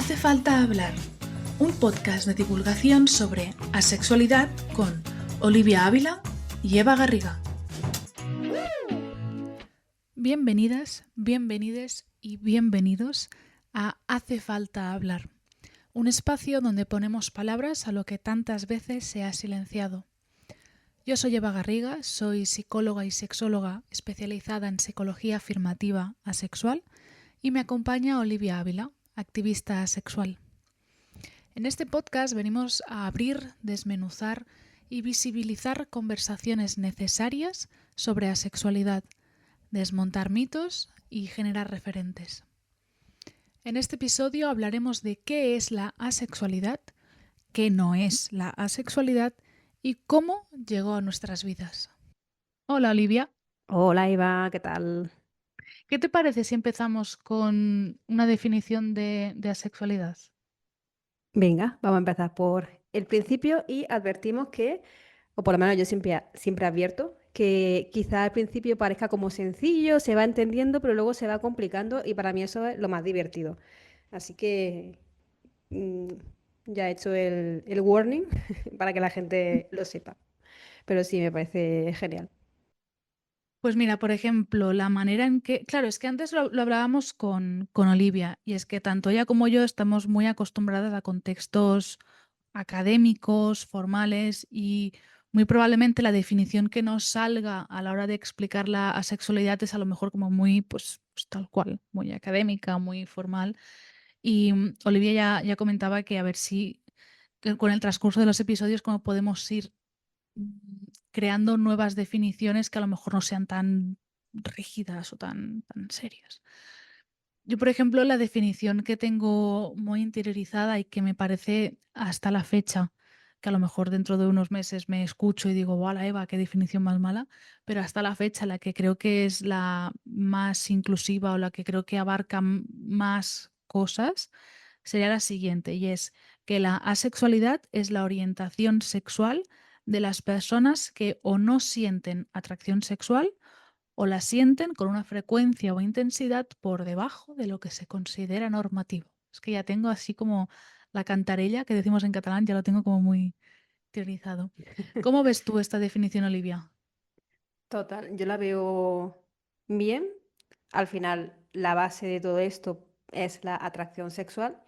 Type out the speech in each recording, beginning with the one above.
Hace falta hablar, un podcast de divulgación sobre asexualidad con Olivia Ávila y Eva Garriga. Bienvenidas, bienvenides y bienvenidos a Hace falta hablar, un espacio donde ponemos palabras a lo que tantas veces se ha silenciado. Yo soy Eva Garriga, soy psicóloga y sexóloga especializada en psicología afirmativa asexual y me acompaña Olivia Ávila, activista asexual. En este podcast venimos a abrir, desmenuzar y visibilizar conversaciones necesarias sobre asexualidad, desmontar mitos y generar referentes. En este episodio hablaremos de qué es la asexualidad, qué no es la asexualidad y cómo llegó a nuestras vidas. Hola Olivia, Hola Eva, ¿qué tal? ¿qué te parece si empezamos con una definición de asexualidad? Venga, vamos a empezar por el principio y advertimos que, o por lo menos yo siempre advierto, que quizá al principio parezca como sencillo, se va entendiendo, pero luego se va complicando y para mí eso es lo más divertido. Así que mm, ya he hecho el warning para que la gente lo sepa. Pero sí, me parece genial. Pues mira, por ejemplo, la manera en que, claro, es que antes lo hablábamos con Olivia, y es que tanto ella como yo estamos muy acostumbradas a contextos académicos, formales, y muy probablemente la definición que nos salga a la hora de explicar la asexualidad es a lo mejor como muy, pues tal cual, muy académica, muy formal. Y Olivia ya comentaba que a ver si que con el transcurso de los episodios cómo podemos ir creando nuevas definiciones que a lo mejor no sean tan rígidas o tan serias. Yo, por ejemplo, la definición que tengo muy interiorizada y que me parece hasta la fecha, que a lo mejor dentro de unos meses me escucho y digo, ¡wala, Eva, qué definición más mala! Pero hasta la fecha la que creo que es la más inclusiva o la que creo que abarca más cosas sería la siguiente, y es que la asexualidad es la orientación sexual de las personas que o no sienten atracción sexual o la sienten con una frecuencia o intensidad por debajo de lo que se considera normativo. Es que ya tengo así como la cantarella que decimos en catalán, ya lo tengo como muy teorizado. ¿Cómo ves tú esta definición, Olivia? Total, yo la veo bien. Al final, la base de todo esto es la atracción sexual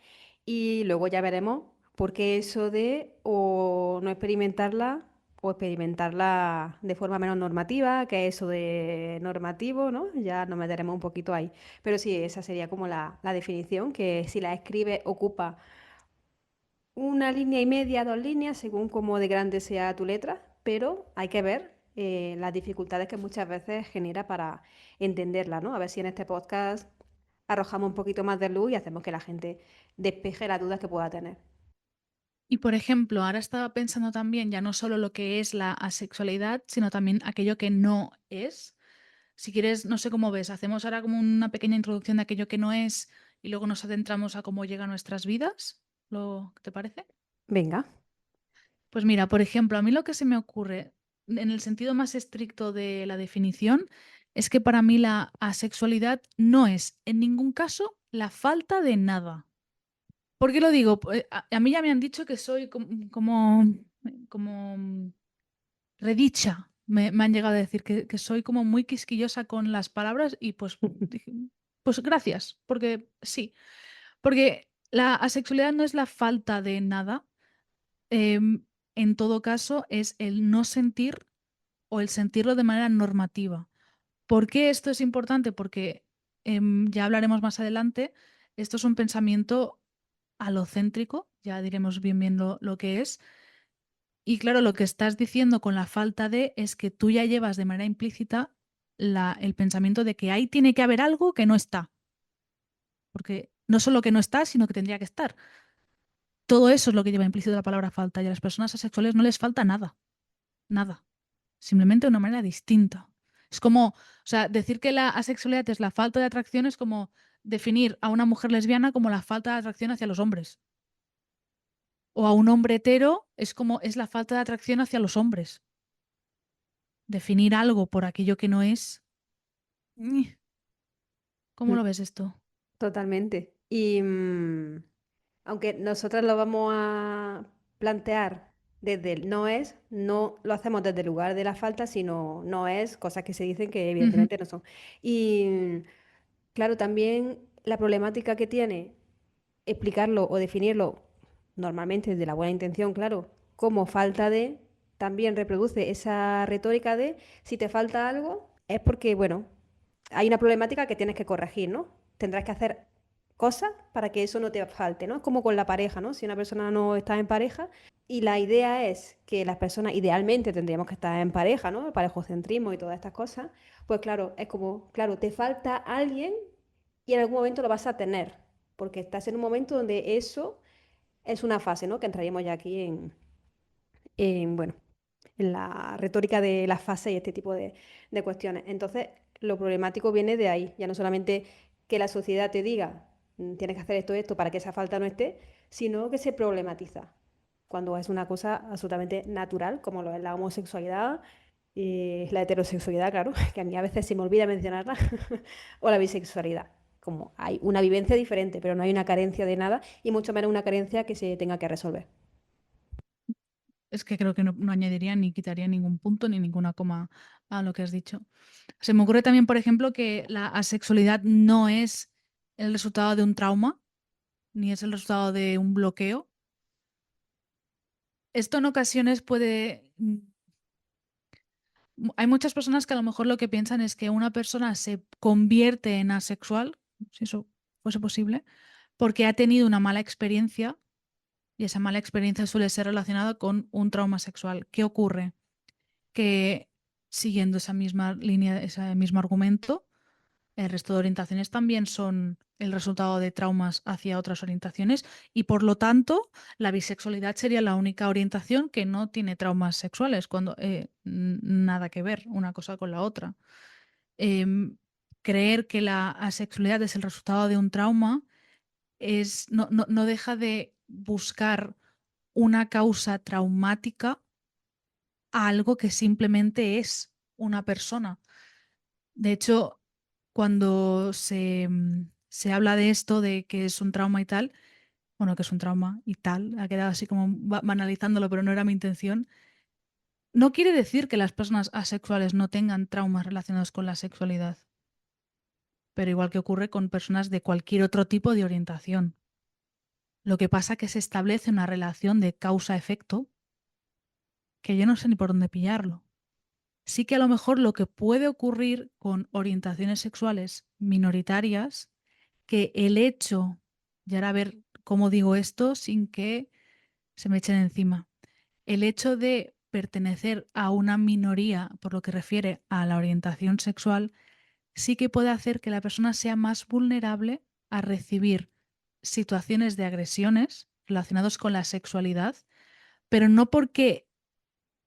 y luego ya veremos por qué eso de o no experimentarla o experimentarla de forma menos normativa, que es eso de normativo, ¿no? Ya nos meteremos un poquito ahí. Pero sí, esa sería como la definición, que si la escribe ocupa una línea y media, dos líneas, según cómo de grande sea tu letra, pero hay que ver las dificultades que muchas veces genera para entenderla, ¿no? A ver si en este podcast arrojamos un poquito más de luz y hacemos que la gente despeje las dudas que pueda tener. Y por ejemplo, ahora estaba pensando también ya no solo lo que es la asexualidad, sino también aquello que no es. Si quieres, no sé cómo ves, hacemos ahora como una pequeña introducción de aquello que no es y luego nos adentramos a cómo llega a nuestras vidas. ¿Qué te parece? Venga. Pues mira, por ejemplo, a mí lo que se me ocurre en el sentido más estricto de la definición es que para mí la asexualidad no es en ningún caso la falta de nada. ¿Por qué lo digo? A mí ya me han dicho que soy como redicha. Me han llegado a decir que soy como muy quisquillosa con las palabras y pues dije, pues gracias, porque sí. Porque la asexualidad no es la falta de nada. em, en todo caso, es el no sentir o el sentirlo de manera normativa. ¿Por qué esto es importante? Porque ya hablaremos más adelante. Esto es un pensamiento alocéntrico, ya diremos bien lo que es. Y claro, lo que estás diciendo con la falta de es que tú ya llevas de manera implícita el pensamiento de que ahí tiene que haber algo que no está. Porque no solo que no está, sino que tendría que estar. Todo eso es lo que lleva implícito la palabra falta. Y a las personas asexuales no les falta nada. Nada. Simplemente de una manera distinta. Es como, o sea, decir que la asexualidad es la falta de atracción es como definir a una mujer lesbiana como la falta de atracción hacia los hombres. O a un hombre hetero es como es la falta de atracción hacia los hombres. Definir algo por aquello que no es. ¿Cómo Mm, lo ves esto? Totalmente. Y aunque nosotras lo vamos a plantear desde el no es, no lo hacemos desde el lugar de la falta, sino no es, cosas que se dicen que Ujú, evidentemente no son. Y claro, también la problemática que tiene explicarlo o definirlo normalmente desde la buena intención, claro, como falta de, también reproduce esa retórica de si te falta algo es porque, bueno, hay una problemática que tienes que corregir, ¿no? Tendrás que hacer cosas para que eso no te falte, ¿no? Es como con la pareja, ¿no? Si una persona no está en pareja y la idea es que las personas idealmente tendríamos que estar en pareja, ¿no? El parejocentrismo y todas estas cosas, pues claro, es como, claro, te falta alguien y en algún momento lo vas a tener, porque estás en un momento donde eso es una fase, ¿no? Que entraríamos ya aquí bueno, en la retórica de las fases y este tipo de cuestiones. Entonces, lo problemático viene de ahí, ya no solamente que la sociedad te diga, tienes que hacer esto para que esa falta no esté, sino que se problematiza cuando es una cosa absolutamente natural, como lo es la homosexualidad y la heterosexualidad, claro, que a mí a veces se me olvida mencionarla, o la bisexualidad. Como hay una vivencia diferente, pero no hay una carencia de nada y mucho menos una carencia que se tenga que resolver. es que creo que no añadiría ni quitaría ningún punto ni ninguna coma a lo que has dicho. Se me ocurre también, por ejemplo, que la asexualidad no es el resultado de un trauma, ni es el resultado de un bloqueo. Esto en ocasiones puede... Hay muchas personas que a lo mejor lo que piensan es que una persona se convierte en asexual, si eso fuese posible, porque ha tenido una mala experiencia y esa mala experiencia suele ser relacionada con un trauma sexual. ¿Qué ocurre? Que siguiendo esa misma línea, ese mismo argumento, el resto de orientaciones también son el resultado de traumas hacia otras orientaciones y por lo tanto la bisexualidad sería la única orientación que no tiene traumas sexuales, cuando nada que ver una cosa con la otra. Em, Creer que la asexualidad es el resultado de un trauma no deja de buscar una causa traumática a algo que simplemente es una persona. De hecho, cuando se habla de esto, de que es un trauma y tal, bueno, que es un trauma y tal, ha quedado así como banalizándolo, pero no era mi intención, no quiere decir que las personas asexuales no tengan traumas relacionados con la sexualidad, pero igual que ocurre con personas de cualquier otro tipo de orientación. Lo que pasa es que se establece una relación de causa-efecto que yo no sé ni por dónde pillarlo. Sí que a lo mejor lo que puede ocurrir con orientaciones sexuales minoritarias, que el hecho, y ahora a ver cómo digo esto sin que se me echen encima, el hecho de pertenecer a una minoría por lo que refiere a la orientación sexual, sí que puede hacer que la persona sea más vulnerable a recibir situaciones de agresiones relacionadas con la sexualidad, pero no porque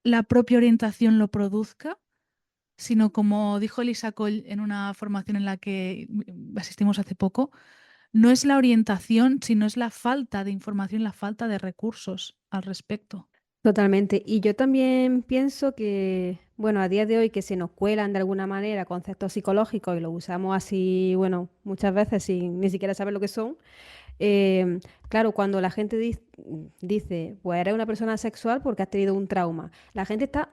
la propia orientación lo produzca, sino como dijo Elisa Coll en una formación en la que asistimos hace poco, no es la orientación, sino es la falta de información, la falta de recursos al respecto. Totalmente. Y yo también pienso que, bueno, a día de hoy que se nos cuelan de alguna manera conceptos psicológicos y los usamos así, bueno, muchas veces sin ni siquiera saber lo que son. eh, claro, cuando la gente dice, pues eres una persona sexual porque has tenido un trauma, la gente está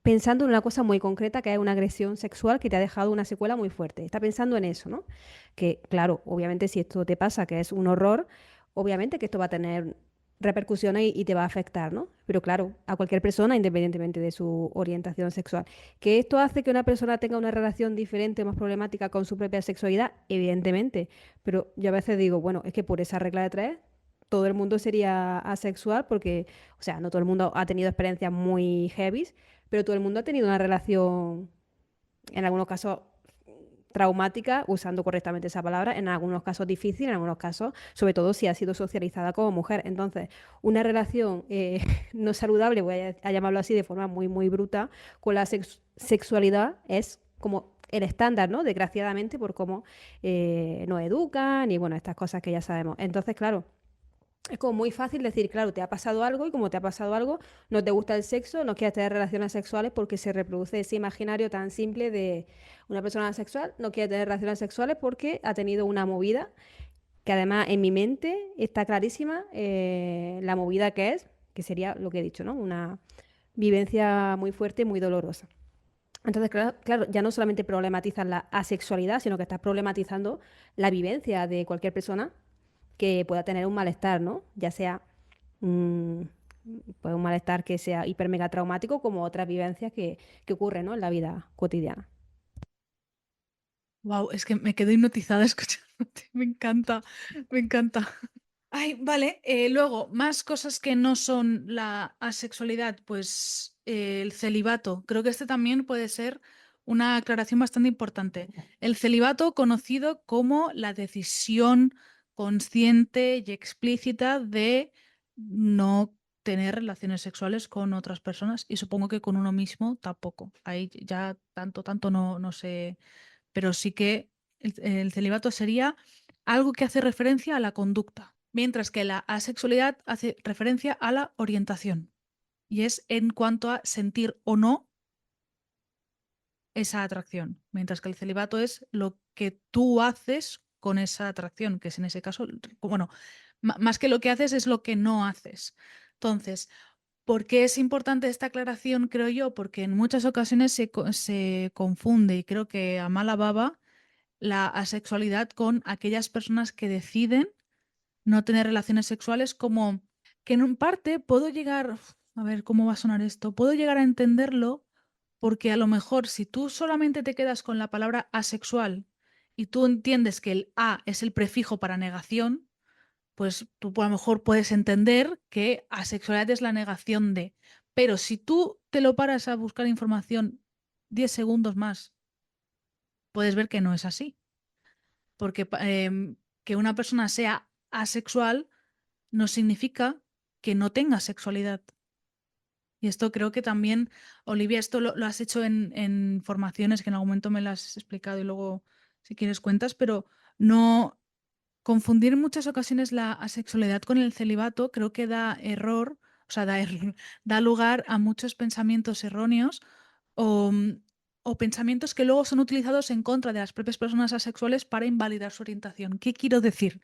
pensando en una cosa muy concreta que es una agresión sexual que te ha dejado una secuela muy fuerte. Está pensando en eso, ¿no? Que, claro, obviamente si esto te pasa, que es un horror, obviamente que esto va a tener repercusiones y te va a afectar, ¿no? Pero claro, a cualquier persona, independientemente de su orientación sexual. ¿Que esto hace que una persona tenga una relación diferente o más problemática con su propia sexualidad? Evidentemente. Pero yo a veces digo, bueno, es que por esa regla de tres, todo el mundo sería asexual porque, o sea, no todo el mundo ha tenido experiencias muy heavy, pero todo el mundo ha tenido una relación, en algunos casos traumática, usando correctamente esa palabra, en algunos casos difícil, en algunos casos, sobre todo si ha sido socializada como mujer. Entonces, una relación no saludable, voy a llamarlo así de forma muy, muy bruta, con la sexualidad es como el estándar, ¿no? Desgraciadamente, por cómo nos educan y bueno, estas cosas que ya sabemos. Entonces, claro. Es como muy fácil decir, claro, te ha pasado algo y como te ha pasado algo, no te gusta el sexo, no quieres tener relaciones sexuales porque se reproduce ese imaginario tan simple de una persona sexual no quiere tener relaciones sexuales porque ha tenido una movida que además en mi mente está clarísima la movida que sería lo que he dicho, ¿no? Una vivencia muy fuerte y muy dolorosa. Entonces, claro, ya no solamente problematizas la asexualidad, sino que estás problematizando la vivencia de cualquier persona que pueda tener un malestar, ¿no? Ya sea mm, pues un malestar que sea hiper mega traumático, como otras vivencias que ocurren, ¿no? En la vida cotidiana. Wow, es que me quedo hipnotizada escuchándote. Me encanta, me encanta. Ay, vale. Luego, más cosas que no son la asexualidad, pues el celibato. Creo que este también puede ser una aclaración bastante importante. El celibato, conocido como la decisión consciente y explícita de no tener relaciones sexuales con otras personas y supongo que con uno mismo tampoco. Ahí ya tanto no sé, pero sí que el celibato sería algo que hace referencia a la conducta, mientras que la asexualidad hace referencia a la orientación y es en cuanto a sentir o no esa atracción, mientras que el celibato es lo que tú haces con esa atracción, que es en ese caso, bueno, más que lo que haces es lo que no haces. Entonces, ¿por qué es importante esta aclaración, creo yo? Porque en muchas ocasiones se confunde y creo que a mala baba la asexualidad con aquellas personas que deciden no tener relaciones sexuales, como que en parte puedo llegar, a ver cómo va a sonar esto, puedo llegar a entenderlo porque a lo mejor si tú solamente te quedas con la palabra asexual y tú entiendes que el a es el prefijo para negación, pues tú a lo mejor puedes entender que asexualidad es la negación de. Pero si tú te lo paras a buscar información 10 segundos más, puedes ver que no es así. Porque que una persona sea asexual no significa que no tenga sexualidad. Y esto creo que también, Olivia, esto lo has hecho en formaciones que en algún momento me las has explicado y luego, si quieres, cuentas, pero no confundir en muchas ocasiones la asexualidad con el celibato creo que da error, o sea, da error, da lugar a muchos pensamientos erróneos o, o pensamientos que luego son utilizados en contra de las propias personas asexuales para invalidar su orientación. ¿Qué quiero decir?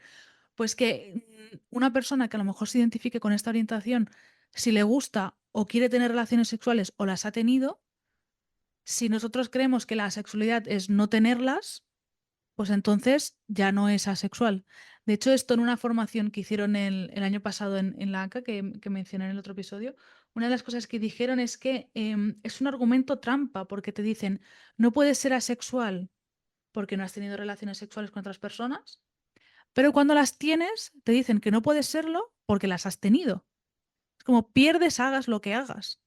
Pues que una persona que a lo mejor se identifique con esta orientación, si le gusta o quiere tener relaciones sexuales o las ha tenido, si nosotros creemos que la sexualidad es no tenerlas, pues entonces ya no es asexual. De hecho, esto en una formación que hicieron el año pasado en la ACA, que mencioné en el otro episodio, una de las cosas que dijeron es que es un argumento trampa, porque te dicen, no puedes ser asexual porque no has tenido relaciones sexuales con otras personas, pero cuando las tienes, te dicen que no puedes serlo porque las has tenido. Es como pierdes, hagas lo que hagas.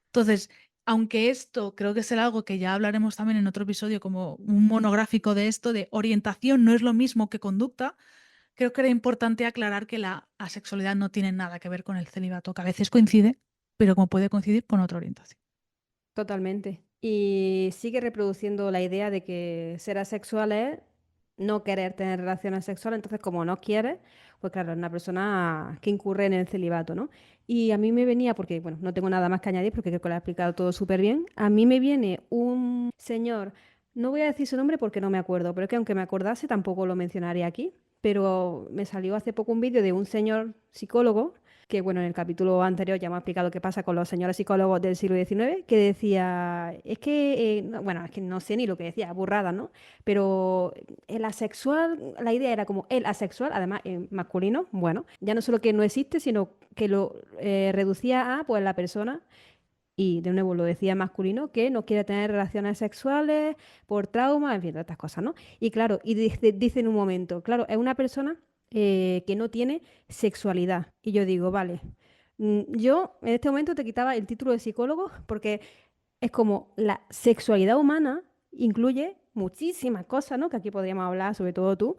Entonces, aunque esto creo que será algo que ya hablaremos también en otro episodio, como un monográfico de esto, de orientación no es lo mismo que conducta, creo que era importante aclarar que la asexualidad no tiene nada que ver con el celibato, que a veces coincide, pero como puede coincidir con otra orientación. Totalmente. Y sigue reproduciendo la idea de que ser asexual es no querer tener relaciones sexuales. Entonces, como no quieres, pues claro, es una persona que incurre en el celibato, ¿no? Y a mí me venía, porque, bueno, no tengo nada más que añadir porque creo que lo ha explicado todo súper bien. A mí me viene un señor, no voy a decir su nombre porque no me acuerdo, pero es que aunque me acordase tampoco lo mencionaría aquí. Pero me salió hace poco un vídeo de un señor psicólogo que bueno, en el capítulo anterior ya hemos explicado qué pasa con los señores psicólogos del siglo XIX, que decía, es que, bueno, es que no sé ni lo que decía, burrada, ¿no? Pero el asexual, la idea era como el asexual, además masculino, bueno, ya no solo que no existe, sino que lo reducía a, pues, la persona. Y de nuevo lo decía masculino, que no quiere tener relaciones sexuales por trauma, en fin, todas estas cosas, ¿no? Y claro, y dice en un momento, claro, es una persona que no tiene sexualidad. Y yo digo, vale, yo en este momento te quitaba el título de psicólogo porque es como la sexualidad humana incluye muchísimas cosas, ¿no? Que aquí podríamos hablar, sobre todo tú,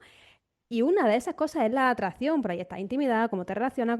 y una de esas cosas es la atracción, por ahí está intimidad, cómo te relacionas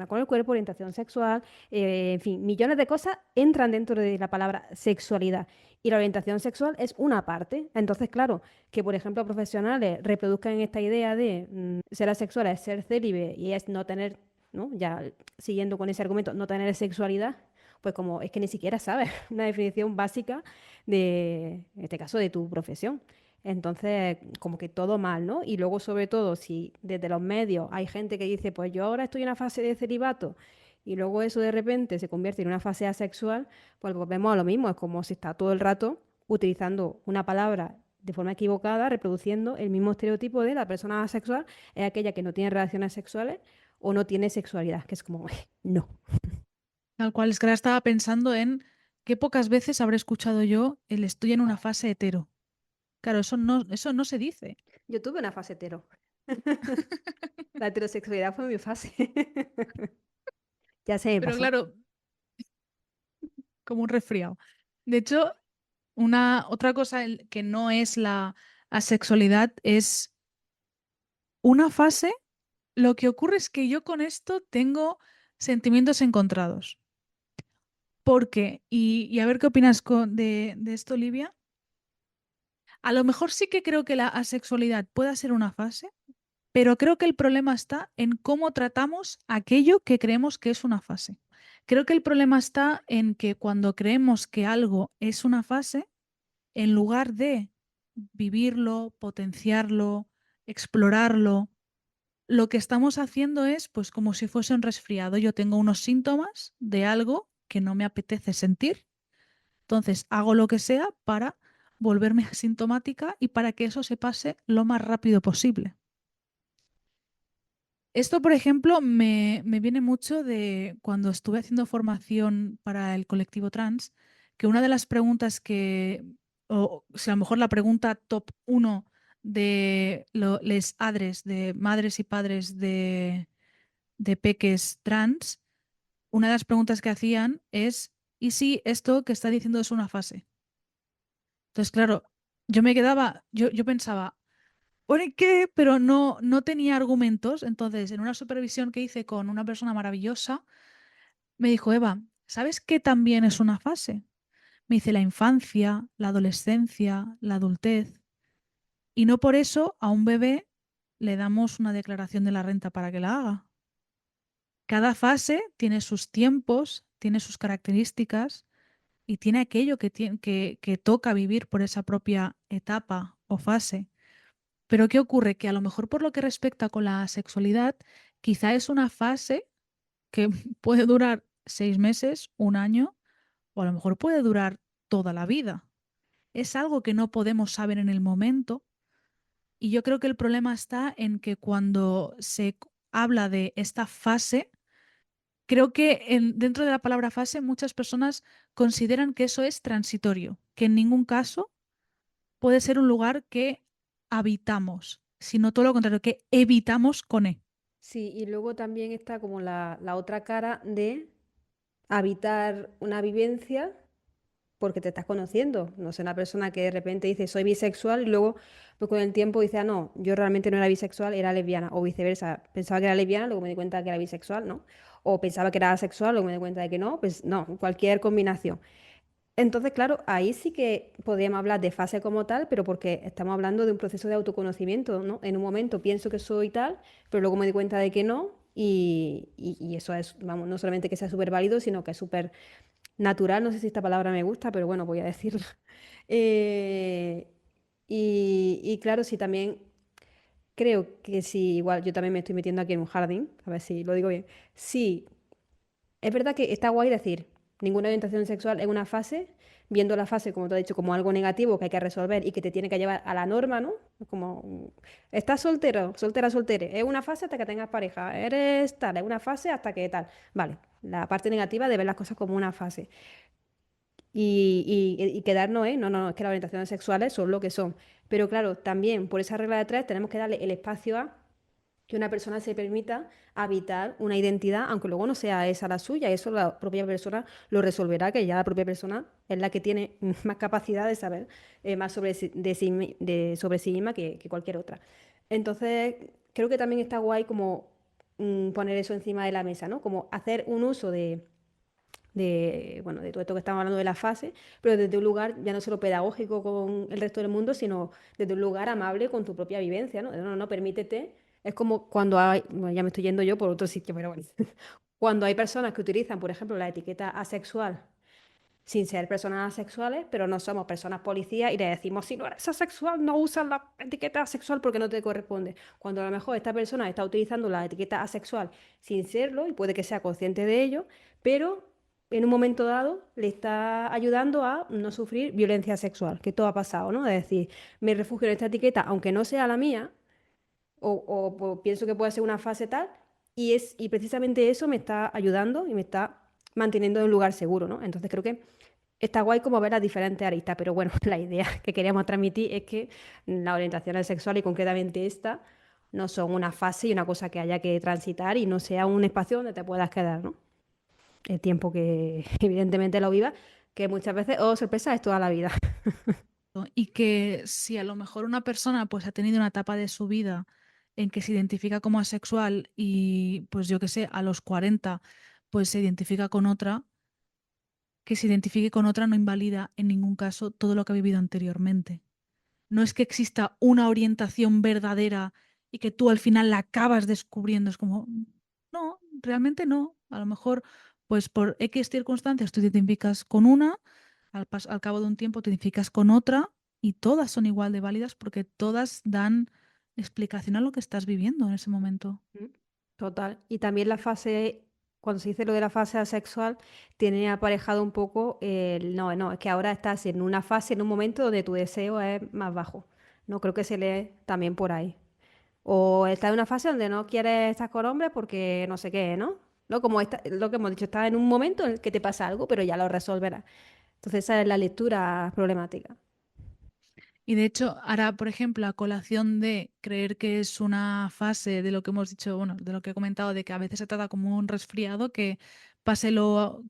con el cuerpo, orientación sexual, en fin, millones de cosas entran dentro de la palabra sexualidad. Y la orientación sexual es una parte. Entonces, claro, que por ejemplo profesionales reproduzcan esta idea de ser asexual es ser célibe y es no tener, ¿no? Ya siguiendo con ese argumento, no tener sexualidad, pues como es que ni siquiera sabes una definición básica de, en este caso, de tu profesión. Entonces, como que todo mal, ¿no? Y luego, sobre todo, si desde los medios hay gente que dice, pues yo ahora estoy en una fase de celibato, y luego eso de repente se convierte en una fase asexual, pues volvemos a lo mismo, es como si está todo el rato utilizando una palabra de forma equivocada, reproduciendo el mismo estereotipo de la persona asexual, es aquella que no tiene relaciones sexuales o no tiene sexualidad, que es como, no. Tal cual, es que ahora estaba pensando en qué pocas veces habré escuchado yo el estoy en una fase hetero. Claro, eso no se dice. Yo tuve una fase hetero. La heterosexualidad fue mi fase. Ya se me Pero pasó. claro, como un resfriado. De hecho, otra cosa que no es la asexualidad es una fase. Lo que ocurre es que yo con esto tengo sentimientos encontrados. Porque, y a ver qué opinas de esto, Olivia. A lo mejor sí que creo que la asexualidad pueda ser una fase, pero creo que el problema está en cómo tratamos aquello que creemos que es una fase. Creo que el problema está en que cuando creemos que algo es una fase, en lugar de vivirlo, potenciarlo, explorarlo, lo que estamos haciendo es, pues como si fuese un resfriado. Yo tengo unos síntomas de algo que no me apetece sentir, entonces hago lo que sea para volverme asintomática y para que eso se pase lo más rápido posible. Esto, por ejemplo, me viene mucho de cuando estuve haciendo formación para el colectivo trans, que una de las preguntas o sea, a lo mejor la pregunta top uno de les adres, de madres y padres de peques trans, una de las preguntas que hacían es, ¿y si esto que está diciendo es una fase? Entonces, claro, yo pensaba, ¿por qué? Pero no tenía argumentos. Entonces, en una supervisión que hice con una persona maravillosa, me dijo, Eva, ¿sabes qué también es una fase? Me dice la infancia, la adolescencia, la adultez. Y no por eso a un bebé le damos una declaración de la renta para que la haga. Cada fase tiene sus tiempos, tiene sus características y tiene aquello que toca vivir por esa propia etapa o fase. Pero ¿qué ocurre? Que a lo mejor por lo que respecta con la sexualidad, quizá es una fase que puede durar 6 meses, un año, o a lo mejor puede durar toda la vida. Es algo que no podemos saber en el momento. Y yo creo que el problema está en que cuando habla de esta fase, creo que dentro de la palabra fase muchas personas consideran que eso es transitorio, que en ningún caso puede ser un lugar que habitamos, sino todo lo contrario, que evitamos con E. Sí, y luego también está como la otra cara de habitar una vivencia porque te estás conociendo. No sé, una persona que de repente dice soy bisexual y luego pues con el tiempo dice, ah, no, yo realmente no era bisexual, era lesbiana. O viceversa, pensaba que era lesbiana, luego me di cuenta que era bisexual, ¿no? O pensaba que era asexual, luego me di cuenta de que no, pues no, cualquier combinación. Entonces, claro, ahí sí que podríamos hablar de fase como tal, pero porque estamos hablando de un proceso de autoconocimiento, ¿no? En un momento pienso que soy tal, pero luego me di cuenta de que no, y eso es, vamos, no solamente que sea súper válido, sino que es súper natural. No sé si esta palabra me gusta, pero bueno, voy a decirla. Eh, y claro, sí, también creo que sí, igual yo también me estoy metiendo aquí en un jardín, a ver si lo digo bien. Sí, es verdad que está guay decir, ninguna orientación sexual es una fase, viendo la fase, como te he dicho, como algo negativo que hay que resolver y que te tiene que llevar a la norma, ¿no? Como, estás soltero, soltera, soltere, es una fase hasta que tengas pareja, eres tal, es una fase hasta que tal. Vale, la parte negativa de ver las cosas como una fase. Y quedarnos, ¿eh? No, no, no, es que las orientaciones sexuales son lo que son. Pero claro, también por esa regla de tres tenemos que darle el espacio a que una persona se permita habitar una identidad, aunque luego no sea esa la suya, eso la propia persona lo resolverá, que ya la propia persona es la que tiene más capacidad de saber más sobre sí misma que cualquier otra. Entonces, creo que también está guay como poner eso encima de la mesa, ¿no? Como hacer un uso bueno, de todo esto que estamos hablando de la fase, pero desde un lugar ya no solo pedagógico con el resto del mundo, sino desde un lugar amable con tu propia vivencia, ¿no? No, no, permítete. Es como cuando hay, bueno, ya me estoy yendo yo por otro sitio, pero bueno, cuando hay personas que utilizan, por ejemplo, la etiqueta asexual sin ser personas asexuales, pero no somos personas policías y le decimos, si no eres asexual, no usas la etiqueta asexual porque no te corresponde. Cuando a lo mejor esta persona está utilizando la etiqueta asexual sin serlo, y puede que sea consciente de ello, pero en un momento dado le está ayudando a no sufrir violencia sexual, que todo ha pasado, ¿no? Es decir, me refugio en esta etiqueta, aunque no sea la mía, o pienso que puede ser una fase tal, y precisamente eso me está ayudando y me está manteniendo en un lugar seguro, ¿no? Entonces creo que está guay como ver las diferentes aristas, pero bueno, la idea que queríamos transmitir es que la orientación sexual y concretamente esta no son una fase y una cosa que haya que transitar y no sea un espacio donde te puedas quedar, ¿no? El tiempo que evidentemente lo vivas, que muchas veces, oh, sorpresa, es toda la vida. Y que si a lo mejor una persona pues ha tenido una etapa de su vida en que se identifica como asexual y pues yo qué sé, a los 40 pues se identifica con otra, que se identifique con otra no invalida en ningún caso todo lo que ha vivido anteriormente. No es que exista una orientación verdadera y que tú al final la acabas descubriendo. Es como, no, realmente no. A lo mejor, pues por X circunstancias tú te identificas con una, al cabo de un tiempo te identificas con otra y todas son igual de válidas porque todas dan explicación a lo que estás viviendo en ese momento. Mm, Total. Y también la fase, cuando se dice lo de la fase asexual, tiene aparejado un poco el, no, no, es que ahora estás en una fase, en un momento donde tu deseo es más bajo. No creo que se lee también por ahí. O estás en una fase donde no quieres estar con hombres porque no sé qué, ¿no? ¿No? Como lo que hemos dicho, estás en un momento en el que te pasa algo, pero ya lo resolverás. Entonces esa es la lectura problemática. Y de hecho, ahora, por ejemplo, a colación de creer que es una fase de lo que hemos dicho, bueno, de lo que he comentado, de que a veces se trata como un resfriado, que pase lo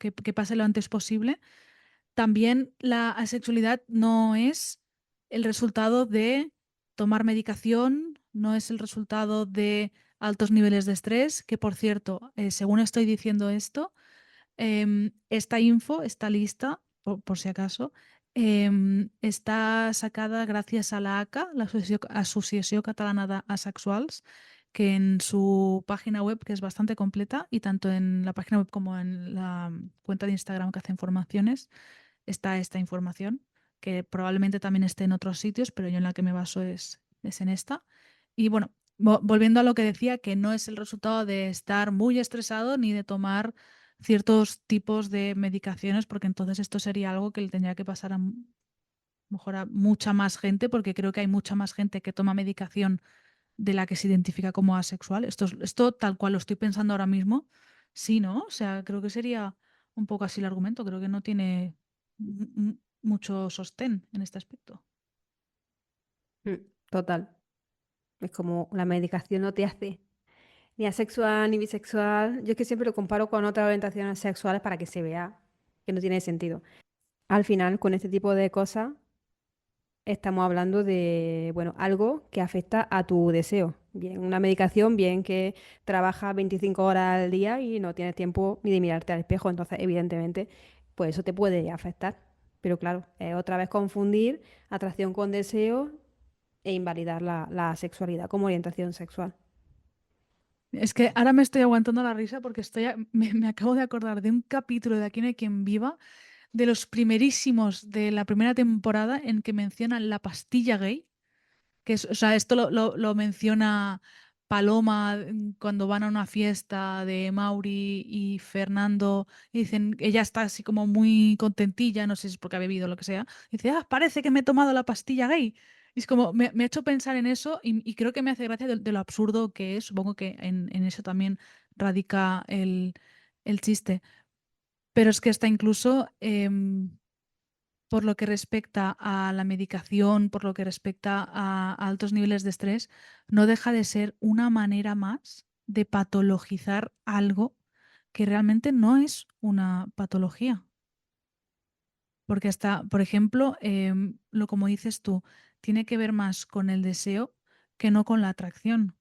antes posible, también la asexualidad no es el resultado de tomar medicación, no es el resultado de altos niveles de estrés, que por cierto, según estoy diciendo esto, esta info, esta lista, por si acaso, está sacada gràcies a la ACA, l'Associació Catalana d'Asexuals, que en su página web, que es bastante completa, y tanto en la página web como en la cuenta de Instagram que hace informaciones, está esta información, que probablemente también esté en otros sitios, pero yo en la que me baso es en esta. Y bueno, volviendo a lo que decía, que no es el resultado de estar muy estresado ni de tomar ciertos tipos de medicaciones, porque entonces esto sería algo que le tendría que pasar mejor a mucha más gente, porque creo que hay mucha más gente que toma medicación de la que se identifica como asexual. Esto tal cual lo estoy pensando ahora mismo, sí, ¿no? O sea, creo que sería un poco así el argumento. Creo que no tiene mucho sostén en este aspecto. Mm, Total. Es como la medicación no te hace ni asexual ni bisexual. Yo es que siempre lo comparo con otras orientaciones sexuales para que se vea que no tiene sentido. Al final, con este tipo de cosas, estamos hablando de, bueno, algo que afecta a tu deseo. Bien, una medicación, bien que trabajas 25 horas al día y no tienes tiempo ni de mirarte al espejo. Entonces, evidentemente, pues eso te puede afectar. Pero claro, es otra vez confundir atracción con deseo e invalidar la sexualidad como orientación sexual. Es que ahora me estoy aguantando la risa porque me acabo de acordar de un capítulo de Aquí no hay quien viva, de los primerísimos de la primera temporada en que mencionan la pastilla gay. Que es, o sea, esto lo menciona Paloma cuando van a una fiesta de Mauri y Fernando, y dicen, ella está así como muy contentilla, no sé si es porque ha bebido o lo que sea, y dice, ah, parece que me he tomado la pastilla gay. Y es como, me ha hecho pensar en eso y creo que me hace gracia de lo absurdo que es, supongo que en eso también radica el chiste, pero es que está incluso por lo que respecta a la medicación, por lo que respecta a altos niveles de estrés, no deja de ser una manera más de patologizar algo que realmente no es una patología. Porque hasta, por ejemplo, lo como dices tú, tiene que ver más con el deseo que no con la atracción.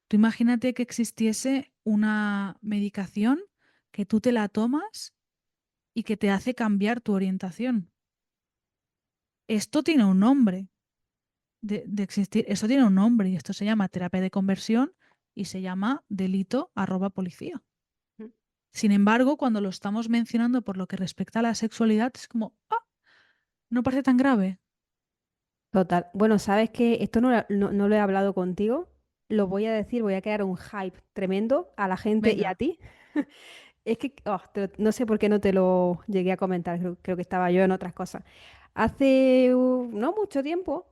Tú imagínate que existiese una medicación que tú te la tomas y que te hace cambiar tu orientación. Esto tiene un nombre. De existir. Esto tiene un nombre y esto se llama terapia de conversión y se llama delito @policía. Sin embargo, cuando lo estamos mencionando por lo que respecta a la sexualidad, es como, ah, no parece tan grave. Total. Bueno, sabes que esto no lo he hablado contigo. Lo voy a decir, voy a crear un hype tremendo a la gente y a Venga, ti. Es que no sé por qué no te lo llegué a comentar. Creo que estaba yo en otras cosas. Hace no mucho tiempo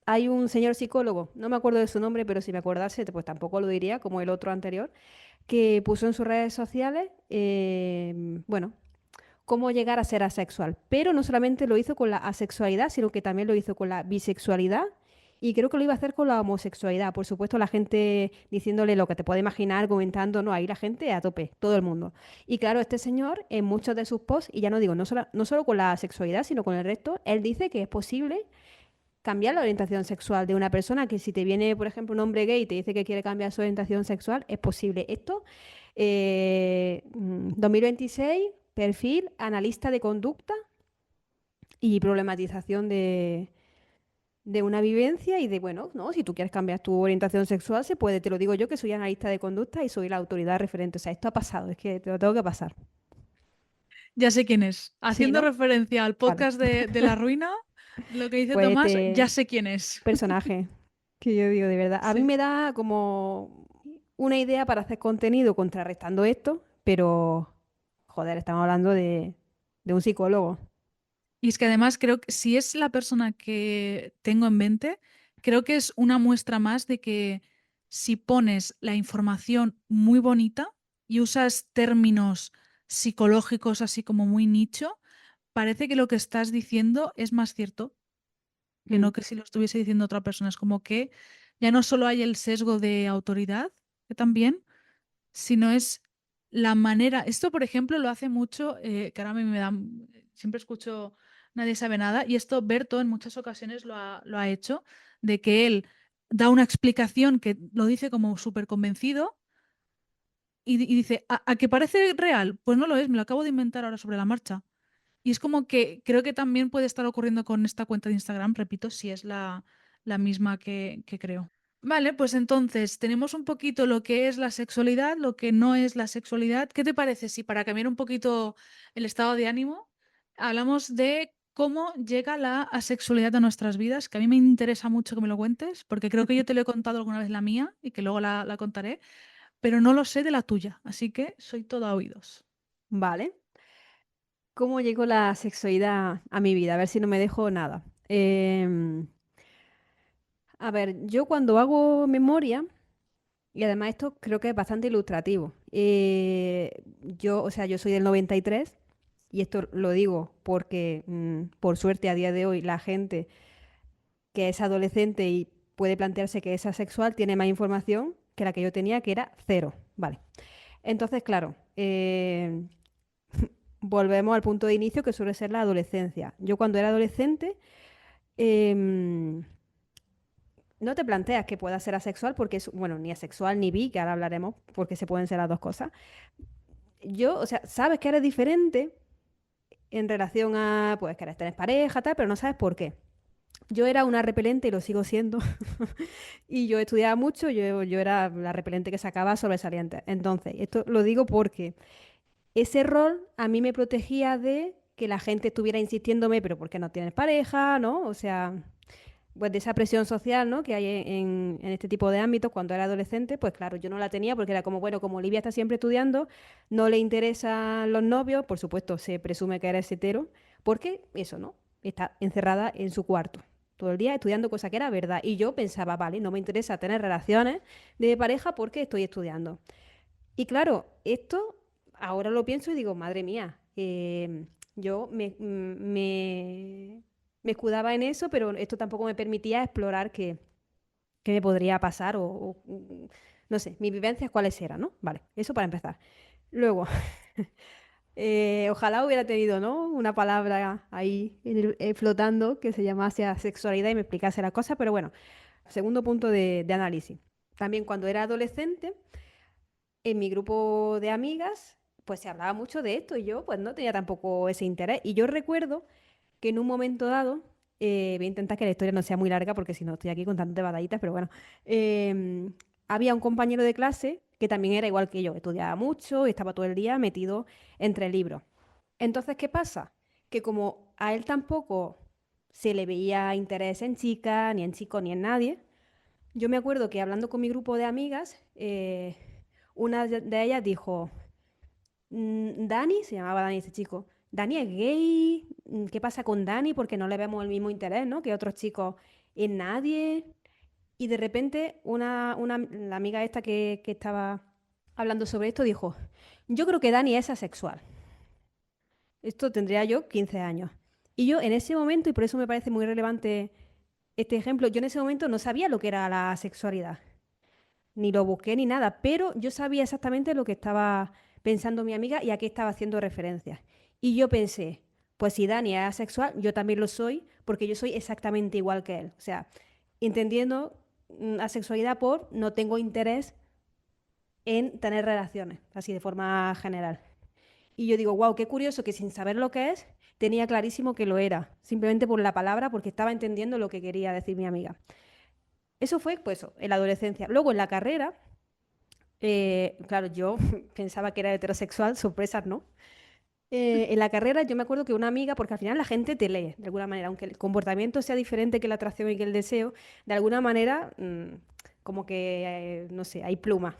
hay un señor psicólogo, no me acuerdo de su nombre, pero si me acordase, pues tampoco lo diría, como el otro anterior, que puso en sus redes sociales, bueno, cómo llegar a ser asexual. Pero no solamente lo hizo con la asexualidad, sino que también lo hizo con la bisexualidad y creo que lo iba a hacer con la homosexualidad. Por supuesto, la gente diciéndole lo que te puede imaginar, comentando, no, ahí la gente a tope, todo el mundo. Y claro, este señor en muchos de sus posts, y ya no digo, no solo con la sexualidad, sino con el resto, él dice que es posible cambiar la orientación sexual de una persona, que si te viene, por ejemplo, un hombre gay y te dice que quiere cambiar su orientación sexual, es posible. Esto, 2026, perfil, analista de conducta y problematización de una vivencia y de, bueno, no, si tú quieres cambiar tu orientación sexual, se puede. Te lo digo yo que soy analista de conducta y soy la autoridad referente. O sea, esto ha pasado, es que te lo tengo que pasar. ya sé quién es. Sí, Haciendo ¿no? referencia al Vale. podcast de La Ruina, lo que dice Pues Tomás, ya este sé quién es. personaje que yo digo de verdad. A mí Sí. me da como una idea para hacer contenido contrarrestando esto, pero joder, estamos hablando de un psicólogo. Y es que además creo que si es la persona que tengo en mente, creo que es una muestra más de que si pones la información muy bonita y usas términos psicológicos así como muy nicho, parece que lo que estás diciendo es más cierto que Mm, no que si lo estuviese diciendo otra persona. Es como que ya no solo hay el sesgo de autoridad, que también, sino es la manera. Esto, por ejemplo, lo hace mucho, que ahora a mí me da, siempre escucho Nadie sabe nada, y esto Berto en muchas ocasiones lo ha hecho, de que él da una explicación que lo dice como súper convencido y dice, ¿A que parece real? Pues no lo es, me lo acabo de inventar ahora sobre la marcha. Y es como que creo que también puede estar ocurriendo con esta cuenta de Instagram, repito, si es la misma que creo. Vale, pues entonces tenemos un poquito lo que es la sexualidad, lo que no es la sexualidad. ¿Qué te parece si para cambiar un poquito el estado de ánimo, hablamos de cómo llega la asexualidad a nuestras vidas? Que a mí me interesa mucho que me lo cuentes, porque creo que yo te lo he contado alguna vez la mía y que luego la contaré, pero no lo sé de la tuya, así que soy toda oídos. vale. ¿Cómo llegó la sexualidad a mi vida? A ver si no me dejo nada. A ver, yo cuando hago memoria, y además esto creo que es bastante ilustrativo, yo, o sea, yo soy del 93 y esto lo digo porque, por suerte, a día de hoy la gente que es adolescente y puede plantearse que es asexual tiene más información que la que yo tenía, que era cero. Vale. Entonces, claro, volvemos al punto de inicio que suele ser la adolescencia. Yo cuando era adolescente, em, no te planteas que pueda ser asexual porque es, bueno, ni asexual ni bi, que ahora hablaremos, porque se pueden ser las dos cosas. Yo, o sea, sabes que eres diferente en relación a, pues, que eres, tenés pareja, tal, pero no sabes por qué. Yo era una repelente y lo sigo siendo. Y yo estudiaba mucho, yo era la repelente que sacaba sobresaliente. Entonces, esto lo digo porque ese rol a mí me protegía de que la gente estuviera insistiéndome, pero ¿por qué no tienes pareja? ¿No? O sea, pues de esa presión social, ¿no? Que hay en este tipo de ámbitos cuando era adolescente, pues claro, yo no la tenía porque era como, bueno, como Olivia está siempre estudiando, no le interesan los novios, por supuesto, se presume que eres hetero, porque eso, ¿no? Está encerrada en su cuarto todo el día estudiando, cosa que era verdad. Y yo pensaba, vale, no me interesa tener relaciones de pareja porque estoy estudiando. Y claro, esto ahora lo pienso y digo, madre mía, yo me escudaba en eso, pero esto tampoco me permitía explorar qué me podría pasar no sé, mis vivencias cuáles eran, ¿no? Vale, eso para empezar. Luego, ojalá hubiera tenido, ¿no? Una palabra ahí flotando que se llamase asexualidad y me explicase la cosa, pero bueno, segundo punto de análisis. También cuando era adolescente, en mi grupo de amigas, pues se hablaba mucho de esto y yo pues no tenía tampoco ese interés. Y yo recuerdo que en un momento dado, voy a intentar que la historia no sea muy larga porque si no estoy aquí contándote batallitas, pero bueno, había un compañero de clase que también era igual que yo, estudiaba mucho y estaba todo el día metido entre libros. Entonces, ¿qué pasa? Que como a él tampoco se le veía interés en chicas, ni en chicos, ni en nadie, yo me acuerdo que hablando con mi grupo de amigas, una de ellas dijo, Dani, se llamaba Dani ese chico, Dani es gay, ¿qué pasa con Dani? Porque no le vemos el mismo interés, ¿no? Que otros chicos en nadie. Y de repente la amiga esta que estaba hablando sobre esto dijo, yo creo que Dani es asexual. Esto tendría yo 15 años. Y yo en ese momento, y por eso me parece muy relevante este ejemplo, yo en ese momento no sabía lo que era la sexualidad, ni lo busqué ni nada, pero yo sabía exactamente lo que estaba pensando mi amiga y a qué estaba haciendo referencia. Y yo pensé, pues si Dani es asexual, yo también lo soy, porque yo soy exactamente igual que él. O sea, entendiendo asexualidad por no tengo interés en tener relaciones, así de forma general. Y yo digo, wow, qué curioso que sin saber lo que es, tenía clarísimo que lo era, simplemente por la palabra, porque estaba entendiendo lo que quería decir mi amiga. Eso fue, pues, eso, en la adolescencia. Luego, en la carrera, claro, yo pensaba que era heterosexual, sorpresas, ¿no? En la carrera yo me acuerdo que una amiga, porque al final la gente te lee, de alguna manera, aunque el comportamiento sea diferente que la atracción y que el deseo, de alguna manera, como que, no sé, hay pluma,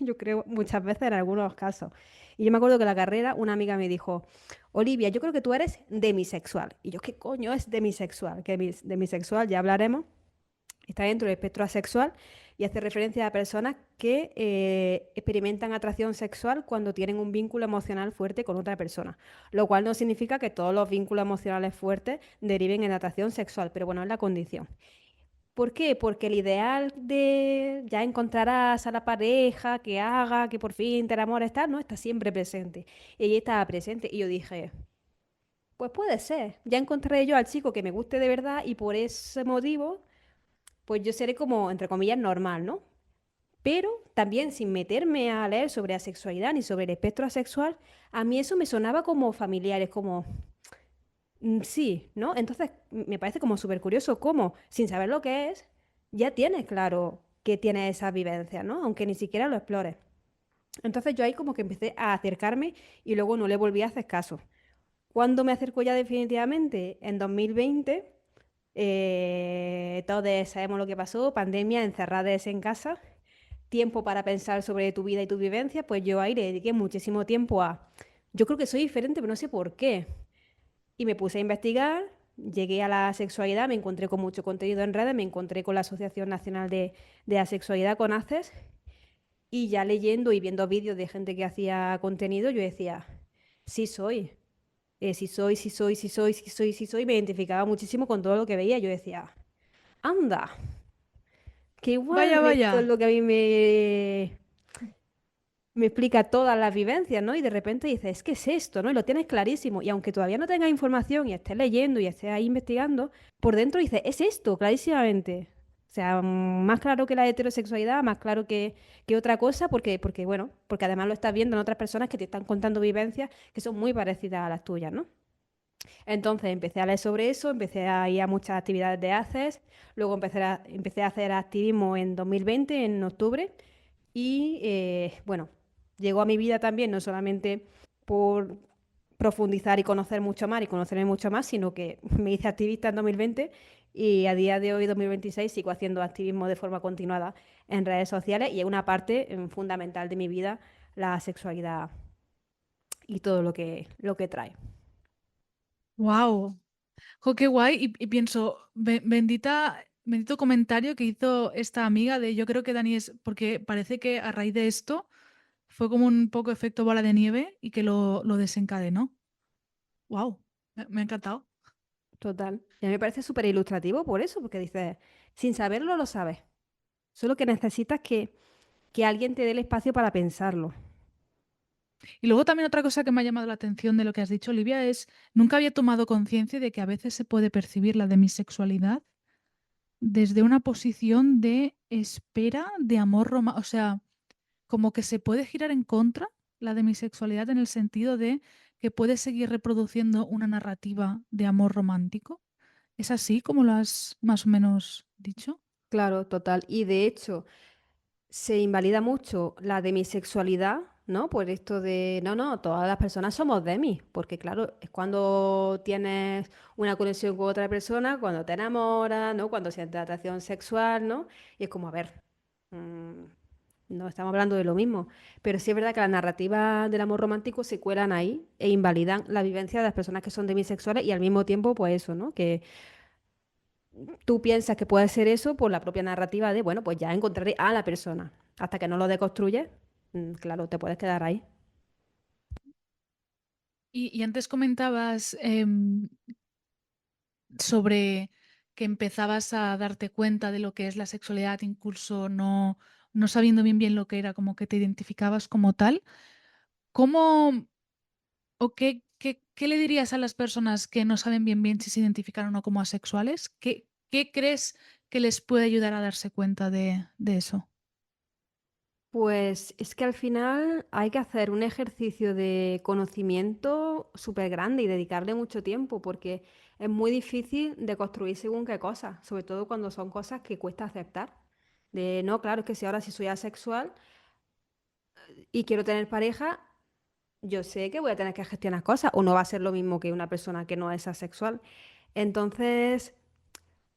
yo creo muchas veces en algunos casos. Y yo me acuerdo que en la carrera una amiga me dijo, Olivia, yo creo que tú eres demisexual. Y yo, ¿qué coño es demisexual? Que demisexual, ya hablaremos, está dentro del espectro asexual y hace referencia a personas que experimentan atracción sexual cuando tienen un vínculo emocional fuerte con otra persona, lo cual no significa que todos los vínculos emocionales fuertes deriven en atracción sexual, pero bueno, es la condición. ¿Por qué? Porque el ideal de ya encontrarás a la pareja que haga, que por fin te enamores, tal, no está siempre presente. Y ella estaba presente y yo dije, pues puede ser, ya encontraré yo al chico que me guste de verdad y por ese motivo pues yo seré como, entre comillas, normal, ¿no? Pero también sin meterme a leer sobre asexualidad ni sobre el espectro asexual, a mí eso me sonaba como familiar, es como, sí, ¿no? Entonces me parece como súper curioso cómo, sin saber lo que es, ya tienes claro que tienes esa vivencia, ¿no? Aunque ni siquiera lo explores. Entonces yo ahí como que empecé a acercarme y luego no le volví a hacer caso. ¿Cuándo me acerco ya definitivamente? En 2020, todos sabemos lo que pasó, pandemia, encerradas en casa, tiempo para pensar sobre tu vida y tu vivencia, pues yo ahí le dediqué muchísimo tiempo a, yo creo que soy diferente, pero no sé por qué. Y me puse a investigar, llegué a la sexualidad, me encontré con mucho contenido en redes, me encontré con la Asociación Nacional de Asexualidad, con ACES, y ya leyendo y viendo vídeos de gente que hacía contenido, yo decía, sí soy. Sí soy, sí soy, sí soy, sí soy, sí soy, me identificaba muchísimo con todo lo que veía. Yo decía, anda, que igual Vaya, esto es vaya. lo que a mí me explica todas las vivencias, ¿no? Y de repente dices, es que es esto, ¿no? Y lo tienes clarísimo. Y aunque todavía no tengas información y estés leyendo y estés ahí investigando, por dentro dices, es esto, clarísimamente. O sea, más claro que la heterosexualidad, más claro que otra cosa, porque, bueno, porque además lo estás viendo en otras personas que te están contando vivencias que son muy parecidas a las tuyas, ¿no? Entonces empecé a leer sobre eso, empecé a ir a muchas actividades de ACES, luego empecé a hacer activismo en 2020, en octubre, y bueno, llegó a mi vida también, no solamente por profundizar y conocer mucho más y conocerme mucho más, sino que me hice activista en 2020 y a día de hoy, 2026, sigo haciendo activismo de forma continuada en redes sociales y es una parte fundamental de mi vida, la sexualidad y todo lo que trae. Wow. Jo, qué guay. Y pienso, bendito comentario que hizo esta amiga de yo creo que Dani es, porque parece que a raíz de esto fue como un poco efecto bola de nieve y que lo desencadenó. Wow, me ha encantado. Total. Y a mí me parece súper ilustrativo por eso, porque dices, sin saberlo lo sabes. Solo que necesitas que alguien te dé el espacio para pensarlo. Y luego también otra cosa que me ha llamado la atención de lo que has dicho, Olivia, es nunca había tomado conciencia de que a veces se puede percibir la demisexualidad desde una posición de espera de amor romántico. O sea, como que se puede girar en contra la demisexualidad en el sentido de que puede seguir reproduciendo una narrativa de amor romántico. ¿Es así como lo has más o menos dicho? Claro, total. Y de hecho, se invalida mucho la demisexualidad, ¿no? Por esto de, no, no, todas las personas somos demis, porque claro, es cuando tienes una conexión con otra persona, cuando te enamoras, ¿no? Cuando sientes atracción sexual, ¿no? Y es como, a ver, mm, no estamos hablando de lo mismo, pero sí es verdad que las narrativas del amor romántico se cuelan ahí e invalidan la vivencia de las personas que son demisexuales y al mismo tiempo, pues eso, ¿no? Que tú piensas que puede ser eso por la propia narrativa de, bueno, pues ya encontraré a la persona. Hasta que no lo deconstruyes, claro, te puedes quedar ahí. Y antes comentabas sobre que empezabas a darte cuenta de lo que es la sexualidad, incluso no sabiendo bien lo que era, como que te identificabas como tal. ¿Cómo o qué le dirías a las personas que no saben bien si se identifican o no como asexuales? ¿Qué crees que les puede ayudar a darse cuenta de eso? Pues es que al final hay que hacer un ejercicio de conocimiento súper grande y dedicarle mucho tiempo, porque es muy difícil de construir según qué cosas, sobre todo cuando son cosas que cuesta aceptar. De, no, claro, es que si ahora sí soy asexual y quiero tener pareja, yo sé que voy a tener que gestionar cosas o no va a ser lo mismo que una persona que no es asexual. Entonces,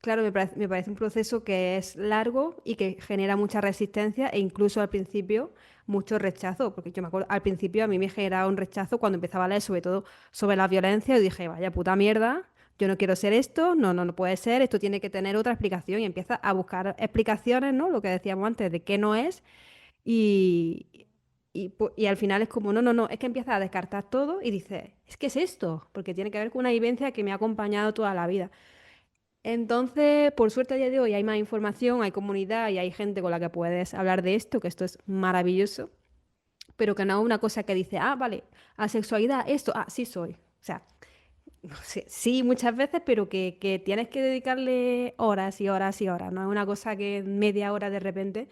claro, me parece un proceso que es largo y que genera mucha resistencia e incluso al principio mucho rechazo, porque yo me acuerdo, al principio a mí me generaba un rechazo cuando empezaba a leer sobre todo sobre la violencia y dije, vaya puta mierda, yo no quiero ser esto, no puede ser, esto tiene que tener otra explicación y empieza a buscar explicaciones, ¿no? Lo que decíamos antes de qué no es y, y al final es como, no, es que empieza a descartar todo y dice, es que es esto, porque tiene que ver con una vivencia que me ha acompañado toda la vida. Entonces, por suerte a día de hoy hay más información, hay comunidad y hay gente con la que puedes hablar de esto, que esto es maravilloso, pero que no es una cosa que dice, ah, vale, asexualidad, esto, ah, sí soy. O sea, sí, sí, muchas veces, pero que tienes que dedicarle horas y horas y horas, no es una cosa que en media hora de repente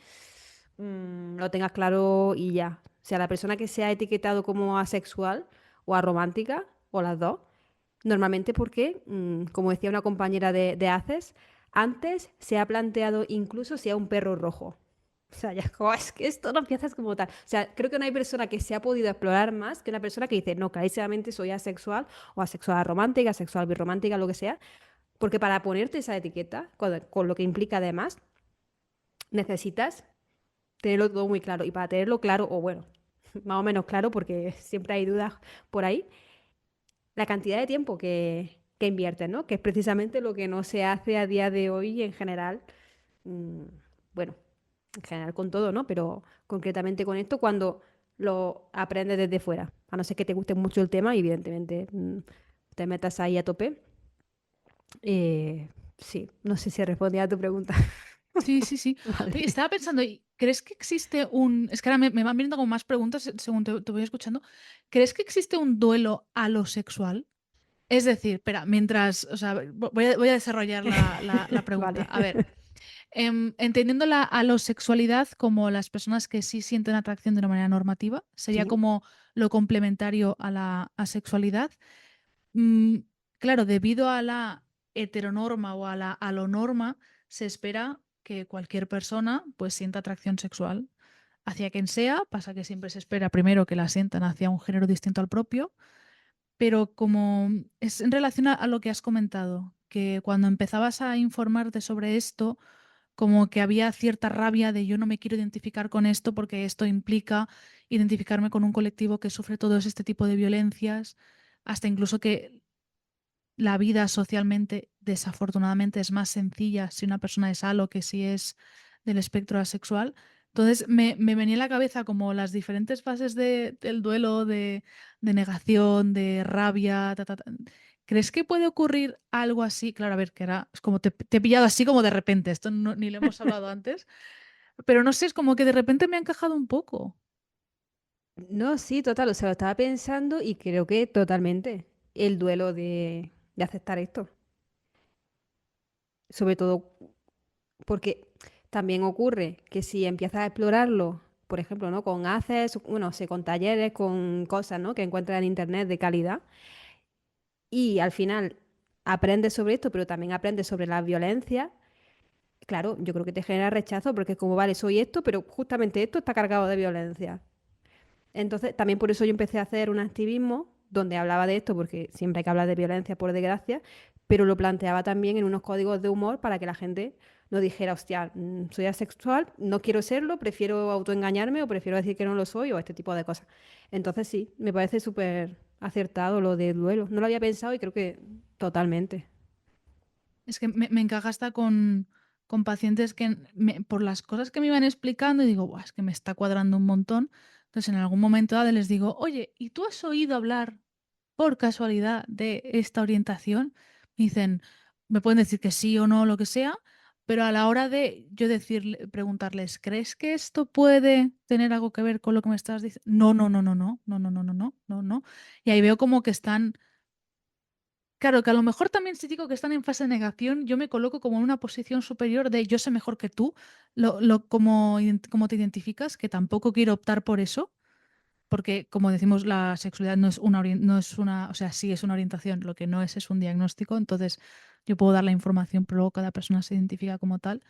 lo tengas claro y ya. O sea, la persona que se ha etiquetado como asexual o aromántica, o las dos, normalmente porque, como decía una compañera de ACES, antes se ha planteado incluso si es un perro rojo. O sea, ya es como, es que esto no empiezas como tal. O sea, creo que no hay persona que se ha podido explorar más que una persona que dice, no, clarísimamente soy asexual o asexual romántica, asexual birromántica, lo que sea. Porque para ponerte esa etiqueta, con lo que implica además, necesitas tenerlo todo muy claro. Y para tenerlo claro, o bueno, más o menos claro, porque siempre hay dudas por ahí, la cantidad de tiempo que inviertes, ¿no? Que es precisamente lo que no se hace a día de hoy en general, mm, bueno, en general con todo, ¿no? Pero concretamente con esto, cuando lo aprendes desde fuera, a no ser que te guste mucho el tema, y evidentemente te metas ahí a tope. Sí, no sé si respondía a tu pregunta. Sí, sí, sí. Madre Oye, mía. estaba pensando, ¿y crees que existe un... Es que ahora me van viniendo como más preguntas según te voy escuchando. ¿Crees que existe un duelo alosexual? Es decir, espera, mientras, o sea, voy a desarrollar la pregunta. Vale. A ver, entendiendo la alosexualidad como las personas que sí sienten atracción de una manera normativa, sería Sí. como lo complementario a la asexualidad. Mm, claro, debido a la heteronorma o a la alonorma, se espera que cualquier persona pues sienta atracción sexual hacia quien sea. Pasa que siempre se espera primero que la sientan hacia un género distinto al propio, pero como es en relación a lo que has comentado, que cuando empezabas a informarte sobre esto, como que había cierta rabia de yo no me quiero identificar con esto porque esto implica identificarme con un colectivo que sufre todo este tipo de violencias, hasta incluso que la vida socialmente, desafortunadamente, es más sencilla si una persona es alo que si es del espectro asexual. Entonces me venía a la cabeza como las diferentes fases del duelo, de negación, de rabia. ¿Crees que puede ocurrir algo así? Claro, a ver, que era es como te he pillado así como de repente, esto ni lo hemos hablado antes, pero no sé, es como que de repente me ha encajado un poco. No, sí, total, o sea, lo estaba pensando y creo que totalmente el duelo de aceptar esto. Sobre todo porque también ocurre que si empiezas a explorarlo, por ejemplo, ¿no? Con haces, bueno, sé, con talleres, con cosas, ¿no? Que encuentras en internet de calidad y al final aprendes sobre esto, pero también aprendes sobre la violencia, claro, yo creo que te genera rechazo porque es como, vale, soy esto, pero justamente esto está cargado de violencia. Entonces, también por eso yo empecé a hacer un activismo donde hablaba de esto, porque siempre hay que hablar de violencia, por desgracia, pero lo planteaba también en unos códigos de humor para que la gente no dijera, hostia, soy asexual, no quiero serlo, prefiero autoengañarme o prefiero decir que no lo soy o este tipo de cosas. Entonces sí, me parece súper acertado lo del duelo. No lo había pensado y creo que totalmente. Es que me encaja hasta con pacientes que por las cosas que me iban explicando y digo, "Buah, es que me está cuadrando un montón". Entonces en algún momento dado les digo, oye, ¿y tú has oído hablar por casualidad de esta orientación? Me dicen, me pueden decir que sí o no, lo que sea, pero a la hora de yo decirle, preguntarles, ¿crees que esto puede tener algo que ver con lo que me estás diciendo? No, no, no, no, no, no, no, no, no, no, no, no. Y ahí veo como que están. Claro, que a lo mejor también si digo que están en fase de negación, yo me coloco como en una posición superior de yo sé mejor que tú, como te identificas, que tampoco quiero optar por eso, porque como decimos, la sexualidad no es una, o sea, sí es una orientación, lo que no es un diagnóstico, entonces yo puedo dar la información, pero luego cada persona se identifica como tal.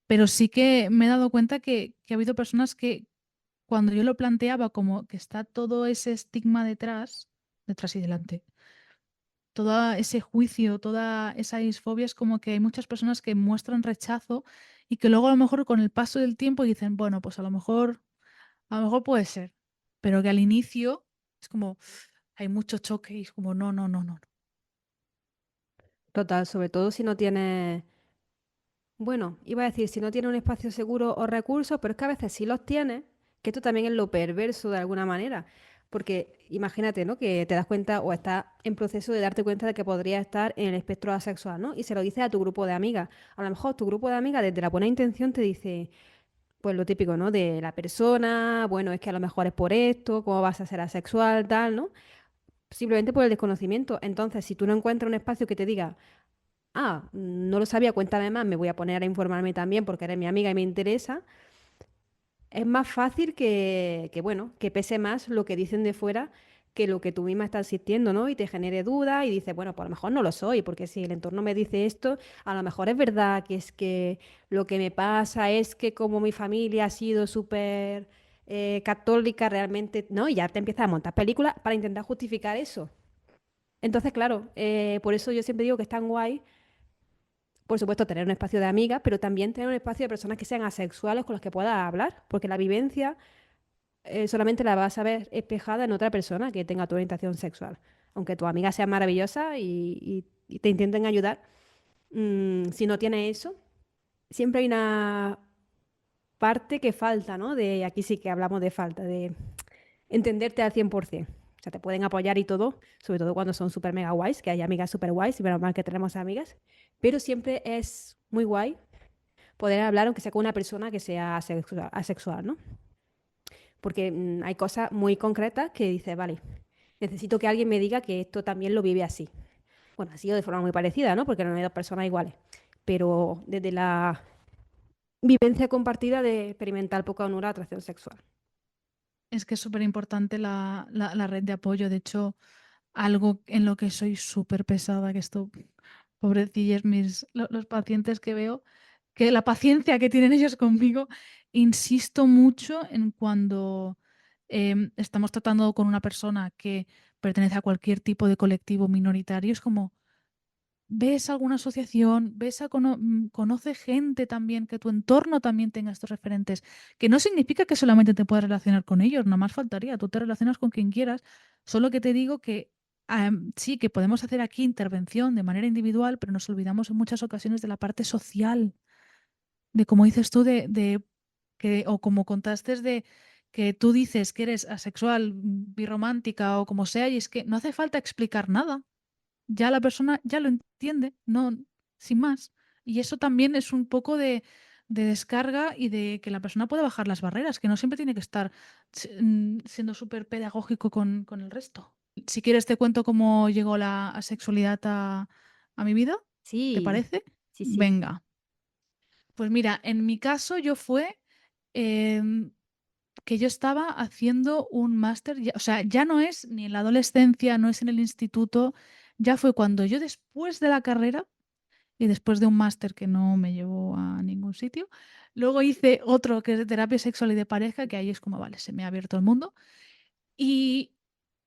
Pero sí que me he dado cuenta que ha habido personas que cuando yo lo planteaba como que está todo ese estigma detrás, detrás y delante todo ese juicio, toda esa disfobia, es como que hay muchas personas que muestran rechazo y que luego a lo mejor con el paso del tiempo dicen, bueno, pues a lo mejor puede ser, pero que al inicio es como hay mucho choque y es como no, no, no, no. Total, sobre todo si no tienes, bueno, iba a decir, si no tienes un espacio seguro o recursos, pero es que a veces sí los tienes, que esto también es lo perverso de alguna manera. Porque imagínate, ¿no? Que te das cuenta o estás en proceso de darte cuenta de que podría estar en el espectro asexual, ¿no? Y se lo dices a tu grupo de amigas. A lo mejor tu grupo de amigas desde la buena intención te dice, pues lo típico, ¿no? De la persona, bueno, es que a lo mejor es por esto, cómo vas a ser asexual, tal, ¿no? Simplemente por el desconocimiento. Entonces, si tú no encuentras un espacio que te diga, ah, no lo sabía, cuéntame más, me voy a poner a informarme también porque eres mi amiga y me interesa, es más fácil bueno, que pese más lo que dicen de fuera que lo que tú misma estás sintiendo, ¿no? Y te genere duda y dices, bueno, pues a lo mejor no lo soy, porque si el entorno me dice esto, a lo mejor es verdad que es que lo que me pasa es que como mi familia ha sido súper católica realmente, ¿no? Y ya te empiezas a montar películas para intentar justificar eso. Entonces, claro, por eso yo siempre digo que es tan guay por supuesto, tener un espacio de amigas, pero también tener un espacio de personas que sean asexuales con las que puedas hablar, porque la vivencia solamente la vas a ver espejada en otra persona que tenga tu orientación sexual. Aunque tu amiga sea maravillosa y te intenten ayudar, si no tiene eso, siempre hay una parte que falta, ¿no? De aquí sí que hablamos de falta, de entenderte al 100%. O sea, te pueden apoyar y todo, sobre todo cuando son súper mega guays, que hay amigas súper guays, y menos mal que tenemos amigas. Pero siempre es muy guay poder hablar, aunque sea con una persona que sea asexual, ¿no? Porque hay cosas muy concretas que dices, vale, necesito que alguien me diga que esto también lo vive así. Bueno, ha sido de forma muy parecida, ¿no? Porque no hay dos personas iguales. Pero desde la vivencia compartida de experimentar poca o nula atracción sexual. Es que es súper importante la red de apoyo. De hecho, algo en lo que soy súper pesada, que esto, pobrecillos, los pacientes que veo, que la paciencia que tienen ellos conmigo, insisto mucho en cuando estamos tratando con una persona que pertenece a cualquier tipo de colectivo minoritario, es como, ves alguna asociación, conoce gente también, que tu entorno también tenga estos referentes, que no significa que solamente te puedas relacionar con ellos, nada más faltaría, tú te relacionas con quien quieras, solo que te digo que sí, que podemos hacer aquí intervención de manera individual, pero nos olvidamos en muchas ocasiones de la parte social, de como dices tú, o como contaste de que tú dices que eres asexual, birromántica o como sea, y es que no hace falta explicar nada, ya la persona ya lo entiende, no, sin más. Y eso también es un poco de descarga y de que la persona pueda bajar las barreras, que no siempre tiene que estar siendo súper pedagógico con el resto. Si quieres te cuento cómo llegó la asexualidad a mi vida, ¿te Sí, parece? sí, sí. Venga. Pues mira, en mi caso yo fue em, que yo estaba haciendo un máster, o sea, ya no es ni en la adolescencia, no es en el instituto, ya fue cuando yo después de la carrera y después de un máster que no me llevó a ningún sitio, luego hice otro que es de terapia sexual y de pareja, que ahí es como, vale, se me ha abierto el mundo. Y,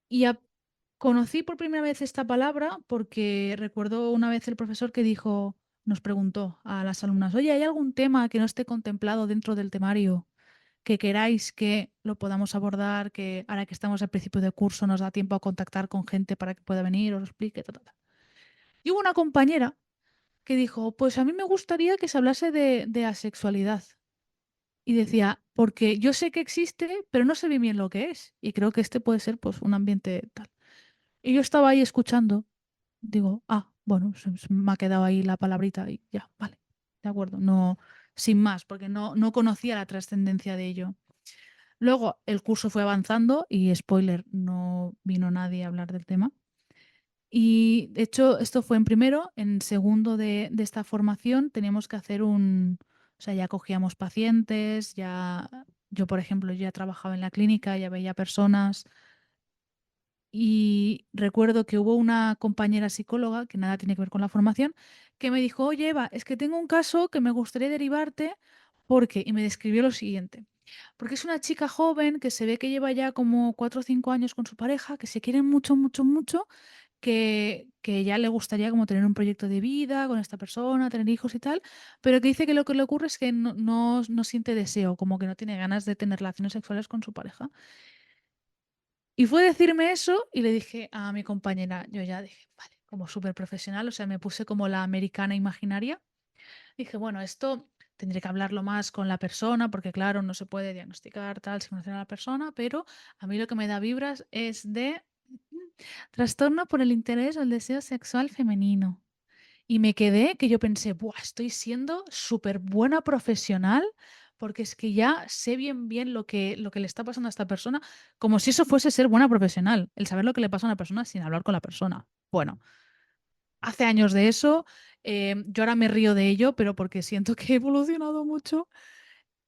y conocí por primera vez esta palabra porque recuerdo una vez el profesor que dijo, nos preguntó a las alumnas, oye, ¿hay algún tema que no esté contemplado dentro del temario que queráis que lo podamos abordar, que ahora que estamos al principio de curso nos da tiempo a contactar con gente para que pueda venir, os lo explique, ta, ta, ta? Y hubo una compañera que dijo, pues a mí me gustaría que se hablase de asexualidad. Y decía, porque yo sé que existe, pero no sé bien bien lo que es. Y creo que este puede ser pues un ambiente tal. Y yo estaba ahí escuchando. Digo, bueno, se me ha quedado ahí la palabrita y ya, vale, de acuerdo. No, sin más, porque no conocía la trascendencia de ello. Luego el curso fue avanzando y, spoiler, no vino nadie a hablar del tema. Y de hecho, esto fue en primero, en segundo de esta formación teníamos que hacer o sea, ya cogíamos pacientes, ya, yo por ejemplo, ya trabajaba en la clínica, ya veía personas y recuerdo que hubo una compañera psicóloga, que nada tiene que ver con la formación, que me dijo, oye Eva, es que tengo un caso que me gustaría derivarte porque, y me describió lo siguiente. Porque es una chica joven que se ve que lleva ya como 4 o 5 años con su pareja, que se quieren mucho, mucho, mucho, que ya le gustaría como tener un proyecto de vida con esta persona, tener hijos y tal, pero que dice que lo que le ocurre es que no siente deseo, como que no tiene ganas de tener relaciones sexuales con su pareja. Y fue decirme eso y le dije a mi compañera, yo ya dije, vale, como súper profesional, o sea, me puse como la americana imaginaria. Dije, bueno, esto tendré que hablarlo más con la persona, porque claro, no se puede diagnosticar tal sin conocer a la persona, pero a mí lo que me da vibras es de trastorno por el interés o el deseo sexual femenino. Y me quedé que yo pensé, buah, estoy siendo súper buena profesional porque es que ya sé bien bien lo que le está pasando a esta persona, como si eso fuese ser buena profesional, el saber lo que le pasa a una persona sin hablar con la persona. Bueno, hace años de eso, yo ahora me río de ello, pero porque siento que he evolucionado mucho.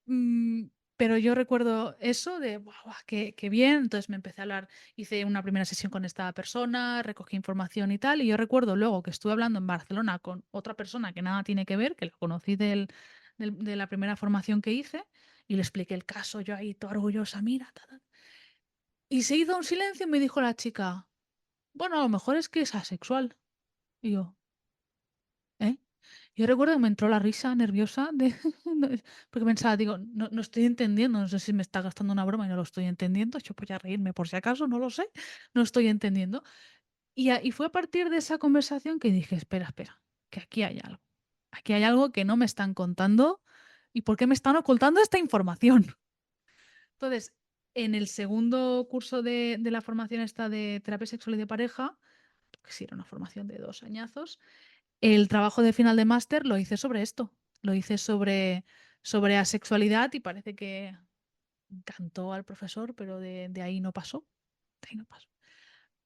Mm, pero yo recuerdo eso de, "Buah, buah, qué bien". Entonces me empecé a hablar, hice una primera sesión con esta persona, recogí información y tal. Y yo recuerdo luego que estuve hablando en Barcelona con otra persona que nada tiene que ver, que la conocí de la primera formación que hice, y le expliqué el caso, yo ahí toda orgullosa, mira, ta, ta. Y se hizo un silencio y me dijo la chica, bueno, a lo mejor es que es asexual. Y yo, ¿eh? Yo recuerdo que me entró la risa nerviosa de no, porque pensaba, digo, no estoy entendiendo, no sé si me está gastando una broma y no lo estoy entendiendo, yo voy a reírme por si acaso, no lo sé, no estoy entendiendo. Y fue a partir de esa conversación que dije, espera, espera, que aquí hay algo que no me están contando y por qué me están ocultando esta información. Entonces, en el segundo curso de la formación esta de terapia sexual y de pareja, que sí era una formación de 2 añazos, el trabajo de final de máster lo hice sobre esto, lo hice sobre asexualidad y parece que encantó al profesor, pero de ahí no pasó, de ahí no pasó.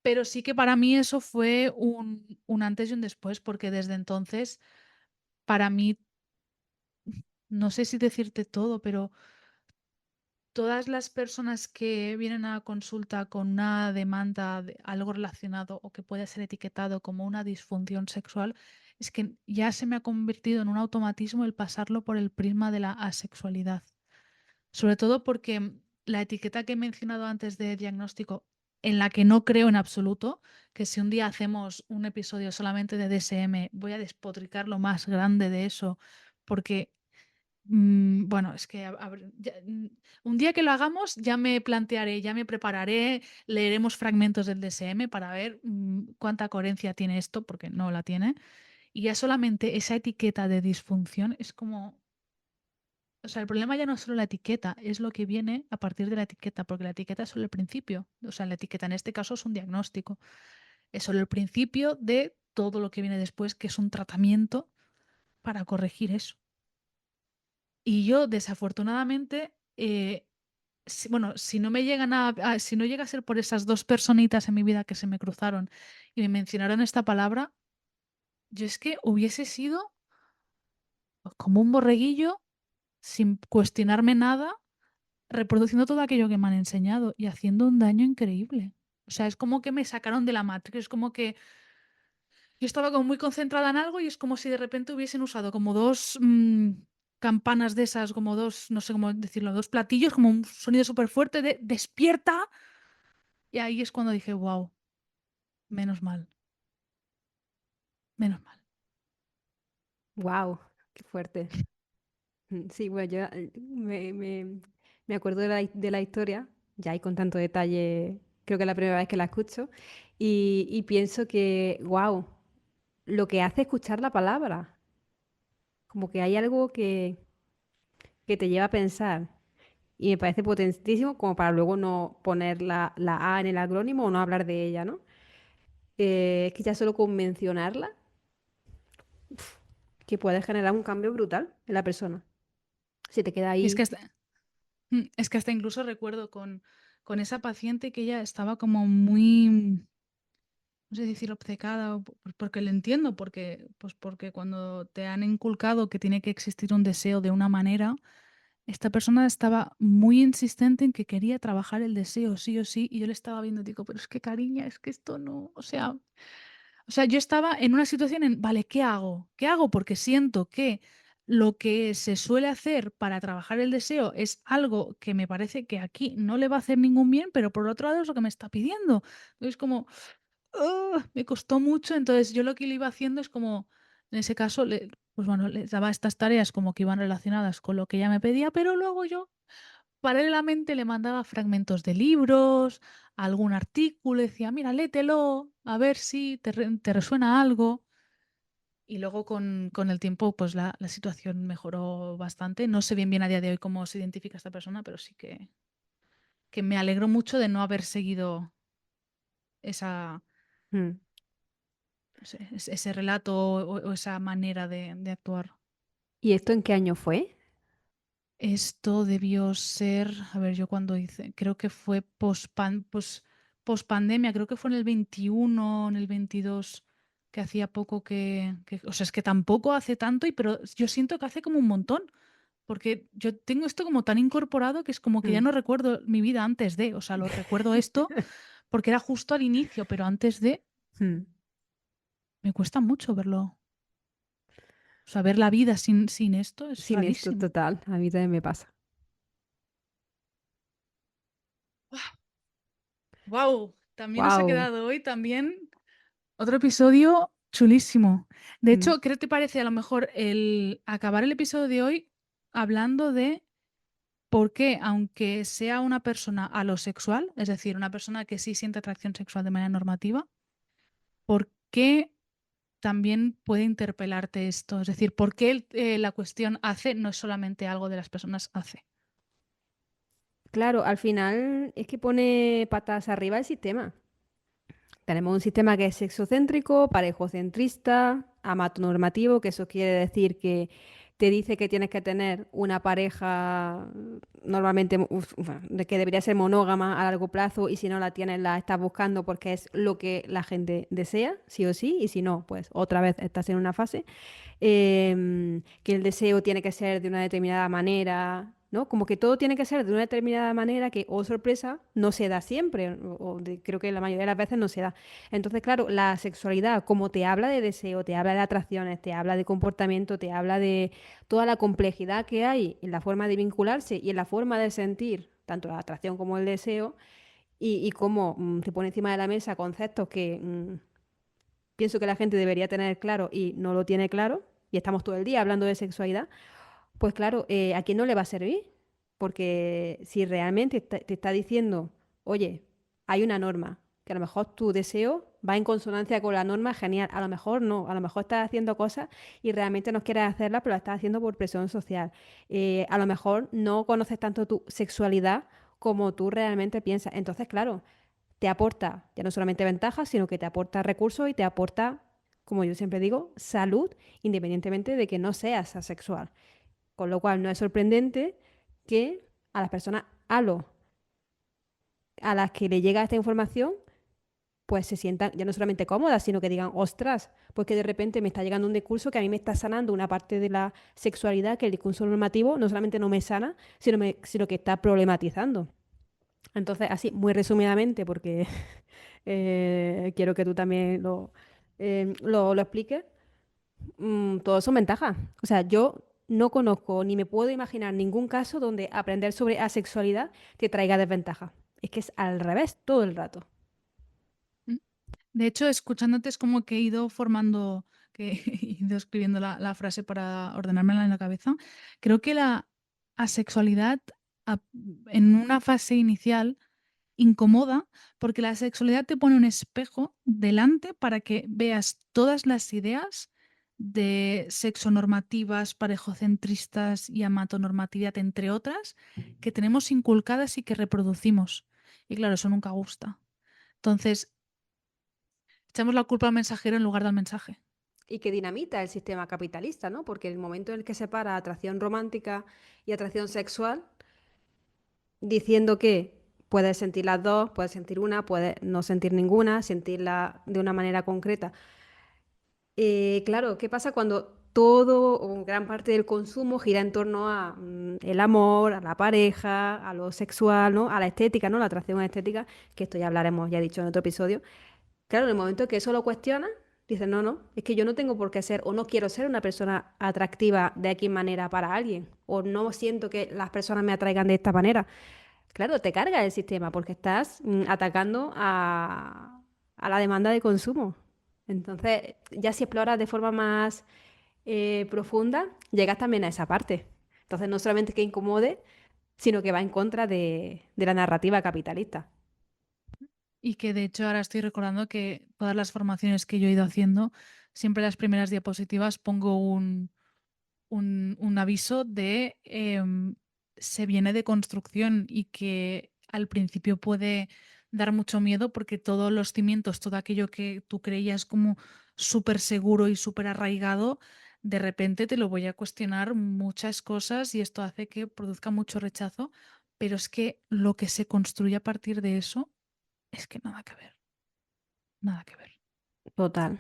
Pero sí que para mí eso fue un antes y un después, porque desde entonces, para mí, no sé si decirte todo, pero todas las personas que vienen a consulta con una demanda de algo relacionado o que puede ser etiquetado como una disfunción sexual, es que ya se me ha convertido en un automatismo el pasarlo por el prisma de la asexualidad. Sobre todo porque la etiqueta que he mencionado antes de diagnóstico, en la que no creo en absoluto, que si un día hacemos un episodio solamente de DSM, voy a despotricar lo más grande de eso, porque bueno, es que un día que lo hagamos ya me plantearé, ya me prepararé, leeremos fragmentos del DSM para ver cuánta coherencia tiene esto, porque no la tiene. Y ya solamente esa etiqueta de disfunción es como, o sea, el problema ya no es solo la etiqueta, es lo que viene a partir de la etiqueta, porque la etiqueta es solo el principio. O sea, la etiqueta en este caso es un diagnóstico, es solo el principio de todo lo que viene después, que es un tratamiento para corregir eso. Y yo, desafortunadamente, bueno, si no me llegan si no llega a ser por esas dos personitas en mi vida que se me cruzaron y me mencionaron esta palabra, yo es que hubiese sido como un borreguillo sin cuestionarme nada, reproduciendo todo aquello que me han enseñado y haciendo un daño increíble. O sea, es como que me sacaron de la Matrix, es como que yo estaba como muy concentrada en algo y es como si de repente hubiesen usado como 2, campanas de esas, como 2, no sé cómo decirlo, 2 platillos, como un sonido superfuerte de "despierta", y ahí es cuando dije: "Guau, menos mal, menos mal". Wow, qué fuerte. Sí, bueno, yo me acuerdo de la historia, ya y con tanto detalle, creo que es la primera vez que la escucho, y pienso que, wow, lo que hace escuchar la palabra, como que hay algo que te lleva a pensar, y me parece potentísimo como para luego no poner la A en el acrónimo o no hablar de ella, ¿no? Es que ya solo con mencionarla, que puede generar un cambio brutal en la persona. Si te queda Y es que ahí. hasta incluso recuerdo con esa paciente que ella estaba como muy, no sé decir obcecada, o porque lo entiendo, porque, pues porque cuando te han inculcado que tiene que existir un deseo de una manera, esta persona estaba muy insistente en que quería trabajar el deseo sí o sí, y yo le estaba viendo y digo, pero es que cariña, es que esto no, o sea, yo estaba en una situación en, vale, ¿qué hago? ¿Qué hago? Porque siento que lo que se suele hacer para trabajar el deseo es algo que me parece que aquí no le va a hacer ningún bien, pero por otro lado es lo que me está pidiendo. Entonces, como, me costó mucho. Entonces, yo lo que le iba haciendo es como, en ese caso, pues bueno, le daba estas tareas como que iban relacionadas con lo que ella me pedía, pero luego yo paralelamente le mandaba fragmentos de libros, algún artículo, decía, mira, léetelo, a ver si te resuena algo. Y luego con el tiempo, pues la situación mejoró bastante. No sé bien bien a día de hoy cómo se identifica esta persona, pero sí que me alegro mucho de no haber seguido esa, Mm. no sé, ese relato o esa manera de actuar. ¿Y esto en qué año fue? Esto debió ser, a ver, yo cuando hice, creo que fue pospandemia, creo que fue en el 21, en el 22, que hacía poco o sea, es que tampoco hace tanto, pero yo siento que hace como un montón, porque yo tengo esto como tan incorporado que es como que ya Mm. no recuerdo mi vida antes de, o sea, lo recuerdo esto porque era justo al inicio, pero antes de, Mm. me cuesta mucho verlo. O sea, ver la vida sin esto es Sin esto, rarísimo. total, a mí también me pasa. Wow, también nos ha Wow. quedado hoy también otro episodio chulísimo. De hecho, ¿qué te parece a lo mejor el acabar el episodio de hoy hablando de por qué, aunque sea una persona alosexual, es decir, una persona que sí siente atracción sexual de manera normativa, por qué también puede interpelarte esto? Es decir, ¿por qué la cuestión hace no es solamente algo de las personas hace? Claro, al final es que pone patas arriba el sistema. Tenemos un sistema que es sexocéntrico, parejocentrista, amatonormativo, que eso quiere decir que te dice que tienes que tener una pareja normalmente de que debería ser monógama a largo plazo y si no la tienes la estás buscando porque es lo que la gente desea, sí o sí, y si no, pues otra vez estás en una fase. Que el deseo tiene que ser de una determinada manera, ¿no? Como que todo tiene que ser de una determinada manera que, oh sorpresa, no se da siempre, creo que la mayoría de las veces no se da. Entonces, claro, la sexualidad, como te habla de deseo, te habla de atracciones, te habla de comportamiento, te habla de toda la complejidad que hay en la forma de vincularse y en la forma de sentir, tanto la atracción como el deseo, y cómo te pone encima de la mesa conceptos que pienso que la gente debería tener claro y no lo tiene claro, y estamos todo el día hablando de sexualidad, pues claro, ¿a quién no le va a servir? Porque si realmente te está diciendo, oye, hay una norma, que a lo mejor tu deseo va en consonancia con la norma, genial. A lo mejor no, a lo mejor estás haciendo cosas y realmente no quieres hacerlas, pero la estás haciendo por presión social. A lo mejor no conoces tanto tu sexualidad como tú realmente piensas. Entonces, claro, te aporta ya no solamente ventajas, sino que te aporta recursos y te aporta, como yo siempre digo, salud, independientemente de que no seas asexual. Con lo cual no es sorprendente que a las personas a las que le llega esta información, pues se sientan ya no solamente cómodas, sino que digan, ostras, pues que de repente me está llegando un discurso que a mí me está sanando una parte de la sexualidad que el discurso normativo no solamente no me sana, sino que está problematizando. Entonces, así, muy resumidamente, porque quiero que tú también lo expliques, todo son ventajas. O sea, yo no conozco ni me puedo imaginar ningún caso donde aprender sobre asexualidad te traiga desventajas. Es que es al revés todo el rato. Mm. De hecho, escuchándote es como que he ido formando, que he ido escribiendo la frase para ordenármela en la cabeza. Creo que la asexualidad a- en una fase inicial incomoda porque la sexualidad te pone un espejo delante para que veas todas las ideas de sexonormativas, parejocentristas y amatonormatividad, entre otras, que tenemos inculcadas y que reproducimos. Y claro, eso nunca gusta. Entonces, echamos la culpa al mensajero en lugar del mensaje. Y que dinamita el sistema capitalista, ¿no? Porque el momento en el que separa atracción romántica y atracción sexual, diciendo que puedes sentir las dos, puedes sentir una, puedes no sentir ninguna, sentirla de una manera concreta. Claro, ¿qué pasa cuando todo o gran parte del consumo gira en torno a el amor, a la pareja, a lo sexual, ¿no? A la estética, ¿no? La atracción estética, que esto ya hablaremos, ya he dicho en otro episodio. Claro, en el momento que eso lo cuestionas, dices, no, no, es que yo no tengo por qué ser o no quiero ser una persona atractiva de aquí manera para alguien, o no siento que las personas me atraigan de esta manera. Claro, te carga el sistema porque estás atacando a la demanda de consumo. Entonces, ya si exploras de forma más profunda, llegas también a esa parte. Entonces, no solamente que incomode, sino que va en contra de la narrativa capitalista. Y que de hecho ahora estoy recordando que todas las formaciones que yo he ido haciendo, siempre en las primeras diapositivas pongo un aviso de se viene de construcción y que al principio puede dar mucho miedo porque todos los cimientos, todo aquello que tú creías como súper seguro y súper arraigado, de repente te lo voy a cuestionar muchas cosas y esto hace que produzca mucho rechazo, pero es que lo que se construye a partir de eso es que nada que ver, nada que ver. Total.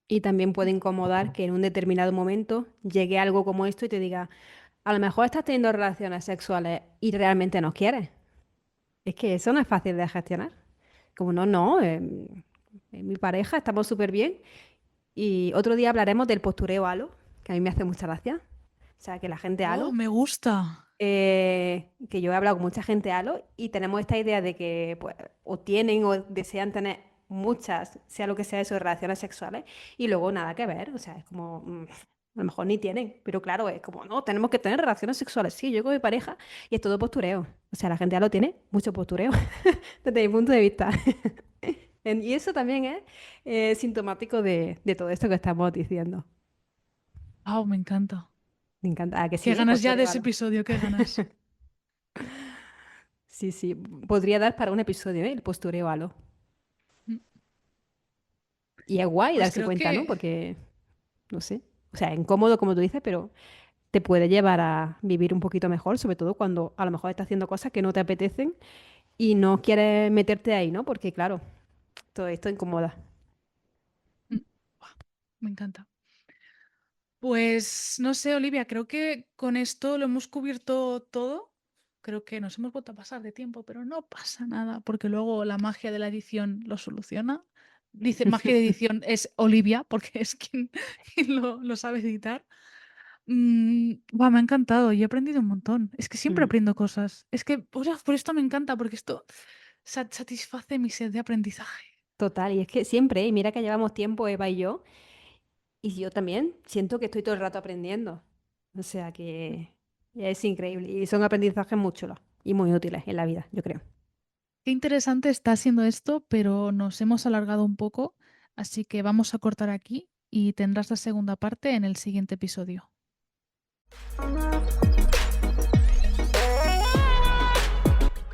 Y también puede incomodar que en un determinado momento llegue algo como esto y te diga, a lo mejor estás teniendo relaciones sexuales y realmente no quieres. Es que eso no es fácil de gestionar. Como no, no, mi pareja, estamos súper bien. Y otro día hablaremos del postureo halo, que a mí me hace mucha gracia. O sea, que la gente Oh, halo, me gusta. que yo he hablado con mucha gente halo y tenemos esta idea de que pues, o tienen o desean tener muchas, sea lo que sea eso, relaciones sexuales, y luego nada que ver. O sea, es como, a lo mejor ni tienen, pero claro, es como, no, tenemos que tener relaciones sexuales. Sí, yo con mi pareja y es todo postureo. O sea, la gente halo tiene mucho postureo, desde mi punto de vista. Y eso también es sintomático de todo esto que estamos diciendo. Oh, me encanta. Me encanta. ¿A que Qué sí, ganas ya de postureo ese halo? episodio, qué ganas. Sí, sí. Podría dar para un episodio, ¿eh? El postureo halo. Mm. Y es guay Pues darse creo cuenta, ¿no? que, Porque, no sé. O sea, incómodo como tú dices, pero te puede llevar a vivir un poquito mejor, sobre todo cuando a lo mejor estás haciendo cosas que no te apetecen y no quieres meterte ahí, ¿no? Porque, claro, todo esto incomoda. mm, buah, me encanta. Pues no sé, Olivia, creo que con esto lo hemos cubierto todo. Creo que nos hemos vuelto a pasar de tiempo, pero no pasa nada, porque luego la magia de la edición lo soluciona. Dice magia de edición es Olivia, porque es quien, quien lo sabe editar. Buah, me ha encantado y he aprendido un montón. Es que siempre Mm, aprendo cosas. Es que por esto me encanta, porque esto satisface mi sed de aprendizaje. total. Y es que siempre, y mira que llevamos tiempo, Eva y yo, y yo también siento que estoy todo el rato aprendiendo. O sea que es increíble. Y son aprendizajes muy chulos y muy útiles en la vida, yo creo. Qué interesante está siendo esto, pero nos hemos alargado un poco, así que vamos a cortar aquí y tendrás la segunda parte en el siguiente episodio.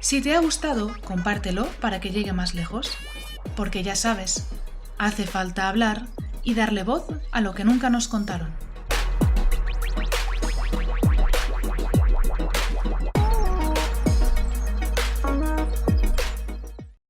Si te ha gustado, compártelo para que llegue más lejos, porque ya sabes, hace falta hablar y darle voz a lo que nunca nos contaron.